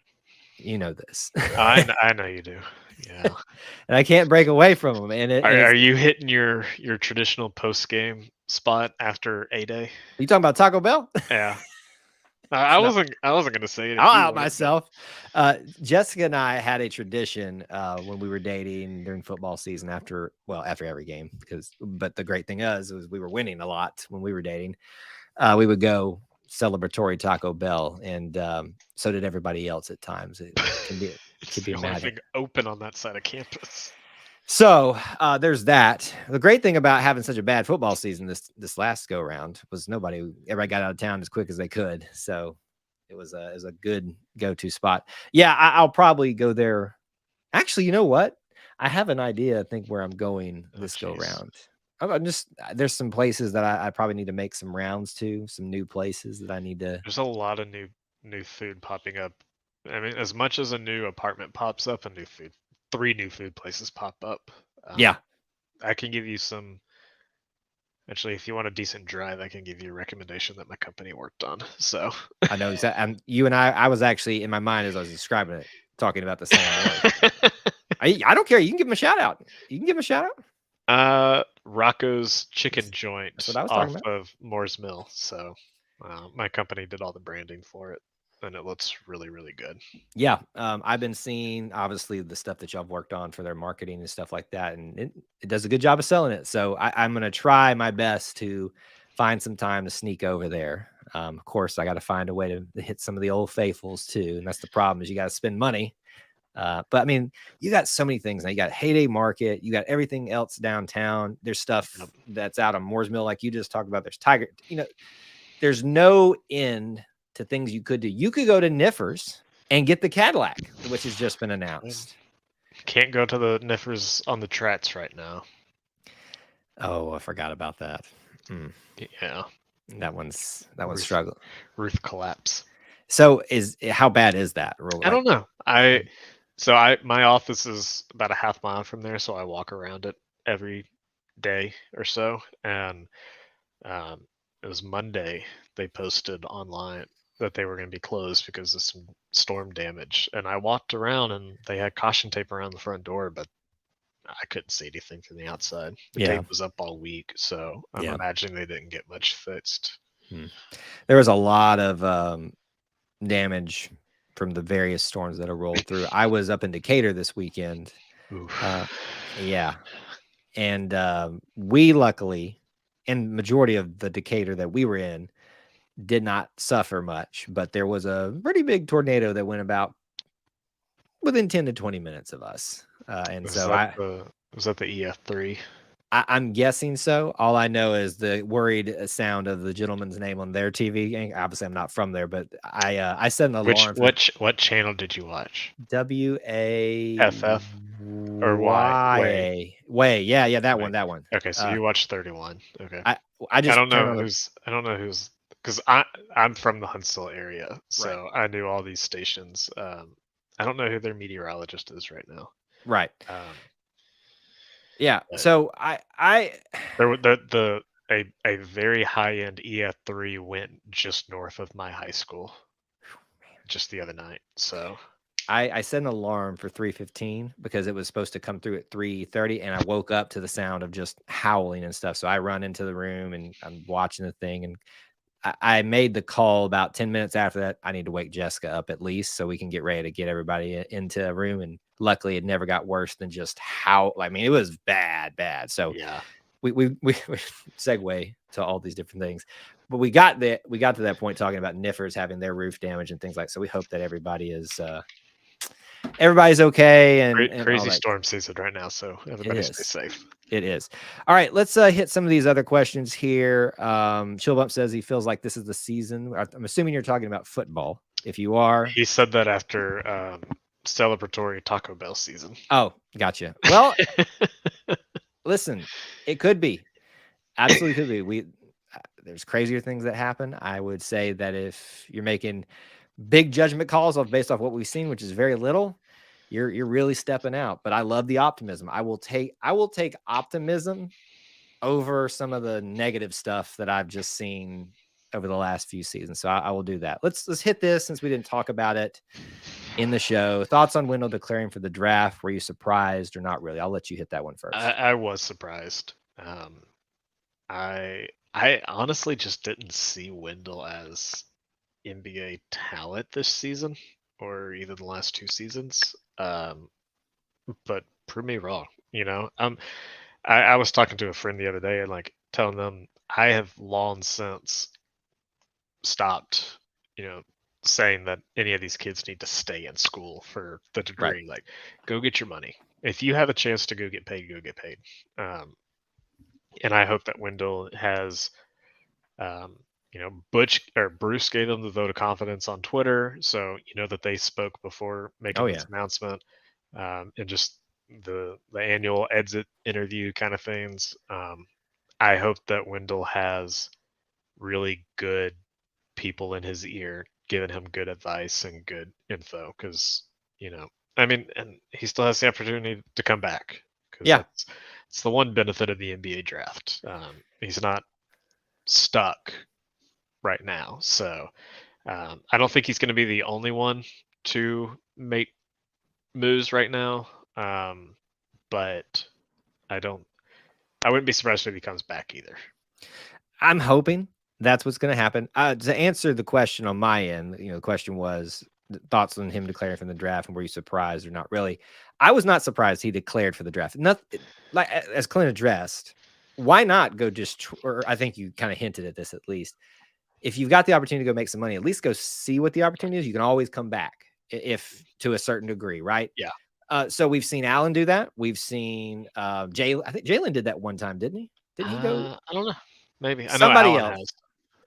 You know this. I know you do. Yeah. And I can't break away from them. And are you hitting your traditional post game spot after 8A? Are you talking about Taco Bell? Yeah. I wasn't going to say it. I'll out myself. Jessica and I had a tradition when we were dating during football season after every game, but the great thing was we were winning a lot when we were dating. We would go celebratory Taco Bell, and so did everybody else at times. It can be the only thing open on that side of campus. So there's that. The great thing about having such a bad football season this last go round was everybody got out of town as quick as they could. So it was a good go-to spot. Yeah, I'll probably go there. Actually, you know what? I have an idea. I think where I'm going this go round. There's some places that I probably need to make some rounds to, some new places that I need to. There's a lot of new food popping up. I mean, as much as a new apartment pops up, 3 new food places pop up. Yeah. I can give you some. Actually, if you want a decent drive, I can give you a recommendation that my company worked on. So I know exactly. And you and I was actually in my mind as I was describing it, talking about the same word. I don't care. You can give them a shout out. You can give them a shout out. Rocco's Chicken Joint off of Moore's Mill. So my company did all the branding for it, and it looks really, really good. Yeah. I've been seeing, obviously, the stuff that y'all have worked on for their marketing and stuff like that, and it does a good job of selling it. So I'm going to try my best to find some time to sneak over there. Of course, I got to find a way to hit some of the old faithfuls too, and that's the problem is you got to spend money. But I mean, you got so many things now. You got Heyday Market, you got everything else downtown. There's stuff that's out on Moore's Mill, like you just talked about. There's Tiger. There's no end to things you could do. You could go to Niffers and get the Cadillac, which has just been announced. Can't go to the Niffers on the Trats right now. Oh, I forgot about that. Yeah, that one's struggle. Roof collapse. So how bad is that? I don't know. My office is about a half mile from there, so I walk around it every day or so. And it was Monday. They posted online that they were going to be closed because of some storm damage. And I walked around, and they had caution tape around the front door, but I couldn't see anything from the outside. The tape was up all week, so I'm imagining they didn't get much fixed. There was a lot of damage from the various storms that have rolled through. I was up in Decatur this weekend. And we luckily, in majority of the Decatur that we were in, did not suffer much, but there was a pretty big tornado that went about within 10 to 20 minutes of us. Was that the EF3? I'm guessing so. All I know is the worried sound of the gentleman's name on their TV. Obviously, I'm not from there, but I set an alarm. What channel did you watch? WAFF or Way. Yeah, that one. Okay, so you watched 31. Okay. I don't know who's because I'm from the Huntsville area, so I knew all these stations. I don't know who their meteorologist is right now. Right. So there a very high end EF3 went just north of my high school just the other night. So I set an alarm for 3:15 because it was supposed to come through at 3:30, and I woke up to the sound of just howling and stuff. So I run into the room and I'm watching the thing, and I made the call about 10 minutes after that. I need to wake Jessica up at least so we can get ready to get everybody into a room. And luckily it never got worse than just it was bad. So we segue to all these different things, but we got to that point talking about Niffers having their roof damage and things like, so we hope that everybody's okay. And crazy storm season right now. So everybody stay safe. It is. All right, let's hit some of these other questions here. Chillbump says he feels like this is the season. I'm assuming you're talking about football. If you are, he said that after celebratory Taco Bell season. Oh, gotcha. Well, listen, it could be. Absolutely could be. There's crazier things that happen. I would say that if you're making big judgment calls based off what we've seen, which is very little, you're really stepping out. But I love the optimism. I will take optimism over some of the negative stuff that I've just seen over the last few seasons. So I will do that. Let's hit this since we didn't talk about it in the show. Thoughts on Wendell declaring for the draft? Were you surprised or not really? I'll let you hit that one first. I was surprised. I honestly just didn't see Wendell as NBA talent this season or even the last two seasons. But prove me wrong. I was talking to a friend the other day and telling them I have long since stopped, saying that any of these kids need to stay in school for the degree. Right. Go get your money. If you have a chance to go get paid, go get paid. And I hope that Wendell has, Bruce gave them the vote of confidence on Twitter, so that they spoke before making this announcement, and just the annual exit interview kind of things. I hope that Wendell has really good people in his ear giving him good advice and good info, because and he still has the opportunity to come back. It's the one benefit of the NBA draft. He's not stuck right now, so I don't think he's going to be the only one to make moves right now, but I wouldn't be surprised if he comes back either. I'm hoping that's what's going to happen. To answer the question on my end, the question was thoughts on him declaring from the draft, and were you surprised or not really? I was not surprised he declared for the draft. Nothing, as Clint addressed, why not go or I think you kind of hinted at this at least. If you've got the opportunity to go make some money, at least go see what the opportunity is. You can always come back if to a certain degree, right? Yeah. So we've seen Allen do that. We've seen Jalen. I think Jalen did that one time, didn't he? Didn't he go? I don't know. Maybe. I know Somebody Alan else, has.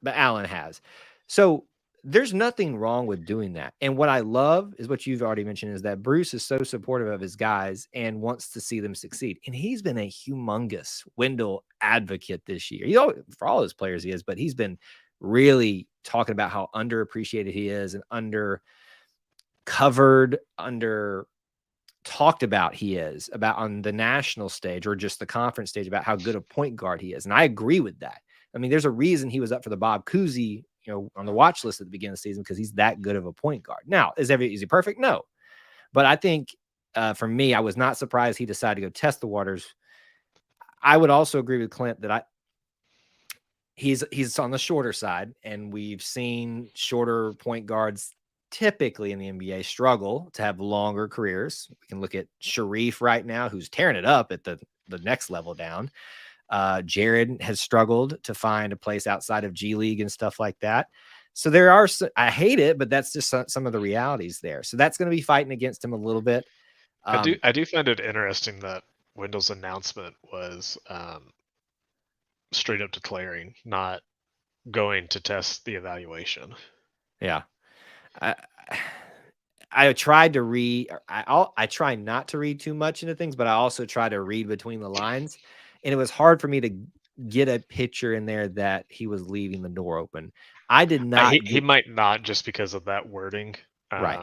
but Allen has. So there's nothing wrong with doing that. And what I love is what you've already mentioned is that Bruce is so supportive of his guys and wants to see them succeed. And he's been a humongous Wendell advocate this year. You know, for all his players he is, but he's been really talking about how underappreciated he is and under talked about he is about on the national stage or just the conference stage about how good a point guard he is. And I agree with that. I mean, there's a reason he was up for the Bob Cousy, on the watch list at the beginning of the season because he's that good of a point guard. Now, is he perfect? No. But I think for me, I was not surprised he decided to go test the waters. I would also agree with Clint that he's on the shorter side, and we've seen shorter point guards typically in the NBA struggle to have longer careers. We can look at Sharif right now, who's tearing it up at the next level down. Jared has struggled to find a place outside of G League and stuff like that. So there are, I hate it, but that's just some of the realities there. So that's going to be fighting against him a little bit. I do find it interesting that Wendell's announcement was straight up declaring not going to test the evaluation. Yeah. I tried to read. I try not to read too much into things, but I also try to read between the lines. And it was hard for me to get a picture in there that he was leaving the door open. I did not. He might not just because of that wording. Right.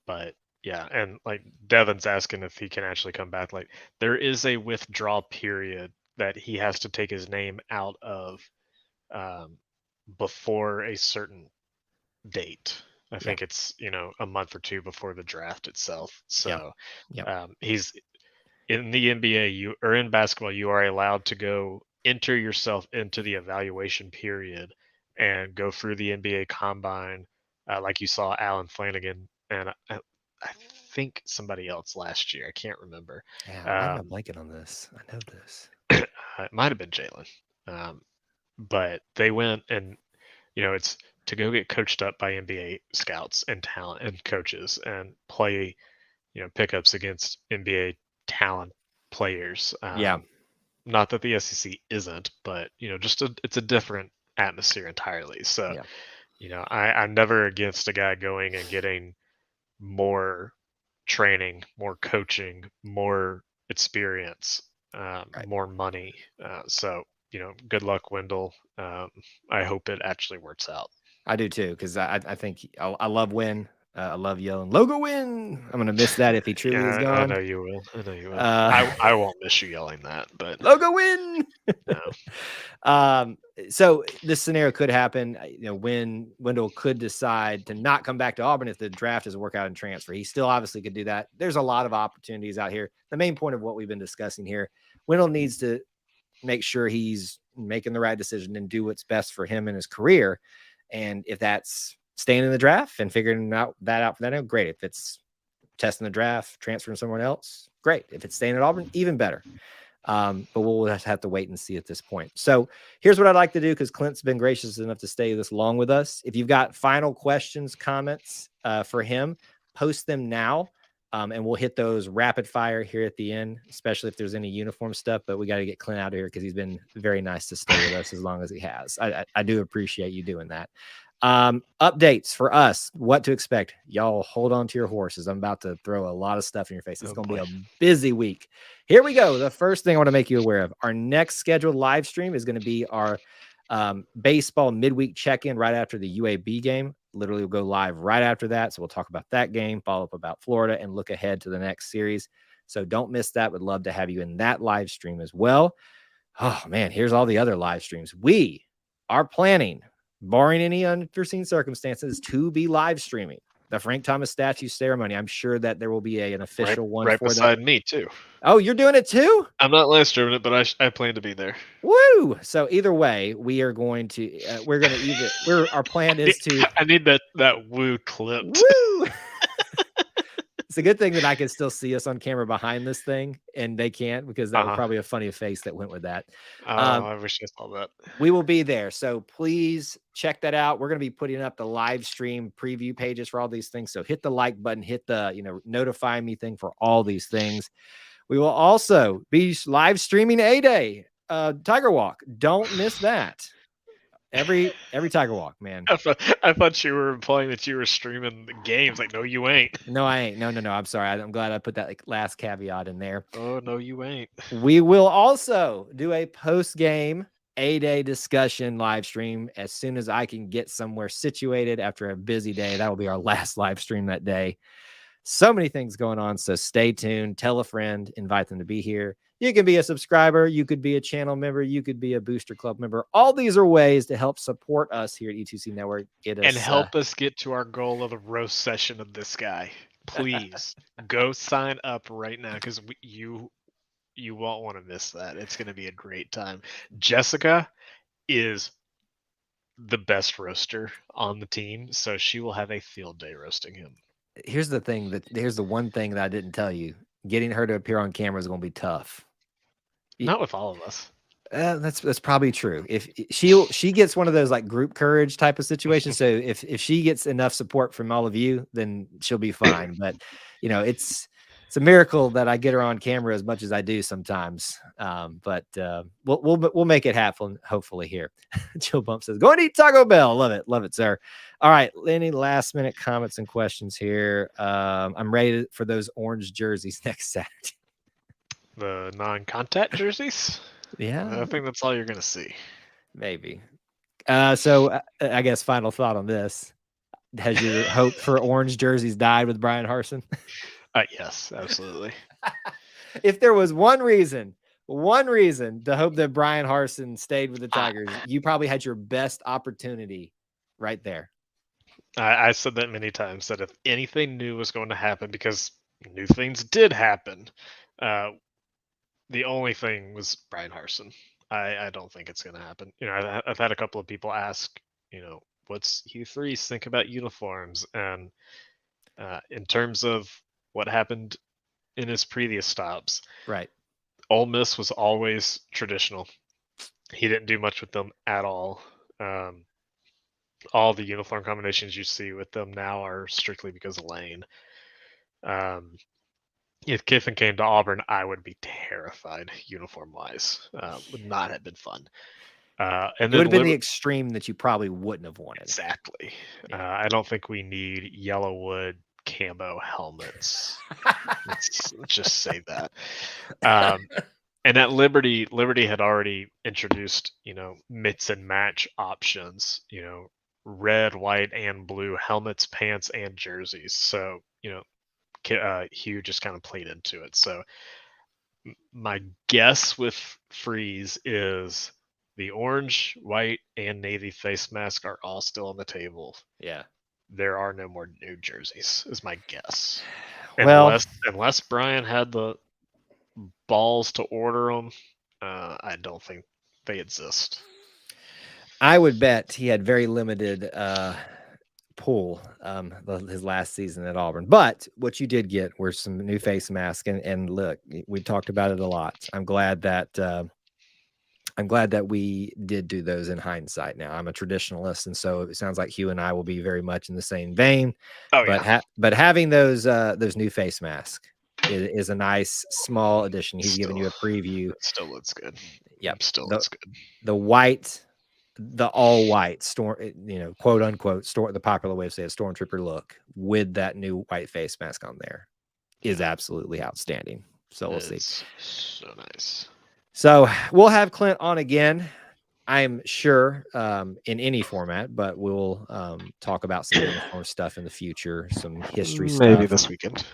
But yeah, and like Devin's asking if he can actually come back. Like there is a withdrawal period that he has to take his name out of before a certain date. I think it's, a month or two before the draft itself. So he's in the NBA, or in basketball, you are allowed to go enter yourself into the evaluation period and go through the NBA combine, like you saw Alan Flanagan and I think somebody else last year. I can't remember. Yeah, why am I blanking on this? I know this. It might have been Jalen. But they went and, it's to go get coached up by NBA scouts and talent and coaches and play, pickups against NBA talent players. Not that the SEC isn't, but it's a different atmosphere entirely. So, I'm never against a guy going and getting more training, more coaching, more experience, more money. So, good luck, Wendell. I hope it actually works out. I do too, because I think I love Win. I love yelling "Logo Win." I'm gonna miss that if he truly is gone. I know you will. I won't miss you yelling that, but Logo Win. No. So this scenario could happen. When Wendell could decide to not come back to Auburn if the draft doesn't work out and transfer. He still obviously could do that. There's a lot of opportunities out here. The main point of what we've been discussing here, Wendell needs to make sure he's making the right decision and do what's best for him in his career. And if that's staying in the draft and figuring that out for that, great. If it's testing the draft, transferring someone else, great. If it's staying at Auburn, even better. But we'll have to wait and see at this point. So here's what I'd like to do, because Clint's been gracious enough to stay this long with us. If you've got final questions, comments for him, post them now. And we'll hit those rapid fire here at the end, especially if there's any uniform stuff. But we got to get Clint out of here because he's been very nice to stay with us as long as he has. I do appreciate you doing that. Updates for us, what to expect. Y'all hold on to your horses. I'm about to throw a lot of stuff in your face. It's going to be a busy week. Here we go. The first thing I want to make you aware of, our next scheduled live stream is going to be our baseball midweek check-in right after the UAB game. Literally we'll go live right after that. So we'll talk about that game, follow up about Florida, and look ahead to the next series. So don't miss that. Would love to have you in that live stream as well. Oh man, here's all the other live streams. We are planning, barring any unforeseen circumstances, to be live streaming the Frank Thomas statue ceremony. I'm sure that there will be an official one right for beside that. Me too. Oh, you're doing it too? I'm not live streaming it, but I plan to be there. Woo! So either way, we are going to our plan is to. I need that woo clip. Woo! a good thing that I can still see us on camera behind this thing, and they can't, because that was probably a funny face that went with that. I wish I saw that. We will be there, so please check that out. We're going to be putting up the live stream preview pages for all these things. So hit the like button, hit the notify me thing for all these things. We will also be live streaming A-Day, Tiger Walk. Don't miss that. Every Tiger Walk, man. I thought you were implying that you were streaming the games. Like, no, you ain't. No, I ain't. No. I'm sorry. I'm glad I put that last caveat in there. Oh, no, you ain't. We will also do a post-game A-Day discussion live stream as soon as I can get somewhere situated after a busy day. That will be our last live stream that day. So many things going on, so stay tuned. Tell a friend, invite them to be here. You can be a subscriber, you could be a channel member, you could be a Booster Club member. All these are ways to help support us here at E2C Network. Help us get to our goal of the roast session of this guy. Please go sign up right now, because you won't want to miss that. It's going to be a great time. Jessica is the best roaster on the team, so she will have a field day roasting him. Here's the one thing that I didn't tell you. Getting her to appear on camera is going to be tough. Not with all of us. That's probably true. If she gets one of those like group courage type of situations, so if she gets enough support from all of you, then she'll be fine. But it's a miracle that I get her on camera as much as I do sometimes. But we'll make it happen, hopefully here. Joe Bump says, "Go and eat Taco Bell." Love it, sir. All right, any last minute comments and questions here? I'm ready for those orange jerseys next Saturday. The non-contact jerseys? Yeah, I think that's all you're going to see. Maybe. So I guess final thought on this. Has your hope for orange jerseys died with Brian Harsin? Yes, absolutely. If there was one reason to hope that Brian Harsin stayed with the Tigers, you probably had your best opportunity right there. I said that many times, that if anything new was going to happen, because new things did happen, the only thing was Brian Harsin. I don't think it's going to happen. I've had a couple of people ask, what's Hugh Freeze think about uniforms? And in terms of what happened in his previous stops, right? Ole Miss was always traditional. He didn't do much with them at all. All the uniform combinations you see with them now are strictly because of Lane. If Kiffin came to Auburn, I would be terrified uniform-wise. Would not have been fun. And it would have been the extreme that you probably wouldn't have wanted. Exactly. Yeah. I don't think we need Yellowwood camo helmets. let's just say that. And at Liberty had already introduced, mix and match options, red, white, and blue helmets, pants, and jerseys. So, Hugh just kind of played into it. So my guess with Freeze is the orange, white, and navy face mask are all still on the table. Yeah. There are no more new jerseys, is my guess. Well, unless Brian had the balls to order them, I don't think they exist. I would bet he had very limited pull his last season at Auburn. But what you did get were some new face masks, and look, we talked about it a lot. I'm glad that we did do those in hindsight. Now I'm a traditionalist, and so it sounds like Hugh and I will be very much in the same vein. Oh, but yeah. But having those new face masks is a nice small addition. He's giving you a preview. It still looks good. Yep. Looks good. The all white storm, quote unquote, the popular way of saying stormtrooper look with that new white face mask on there is absolutely outstanding. So we'll see. So nice. So we'll have Clint on again, I'm sure, in any format, but we'll talk about some uniform stuff in the future, some history stuff. Maybe this weekend.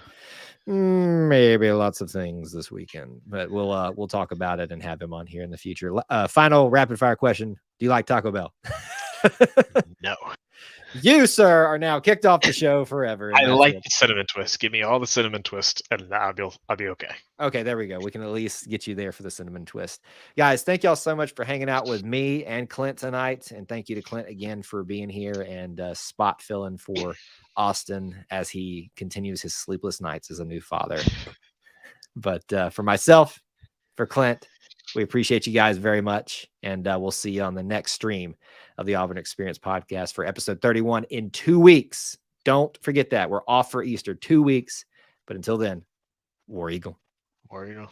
Maybe lots of things this weekend, but we'll talk about it and have him on here in the future. Final rapid fire question: do you like Taco Bell? No. You, sir, are now kicked off the show forever. And I that's like it. the cinnamon twist. Give me all the cinnamon twist, and I'll be okay. Okay, there we go. We can at least get you there for the cinnamon twist. Guys, thank y'all so much for hanging out with me and Clint tonight. And thank you to Clint again for being here and spot filling for Austin as he continues his sleepless nights as a new father. But for myself, for Clint, we appreciate you guys very much. And we'll see you on the next stream of the Auburn Experience podcast for episode 31 in 2 weeks. Don't forget that. We're off for Easter, 2 weeks. But until then, War Eagle. War Eagle.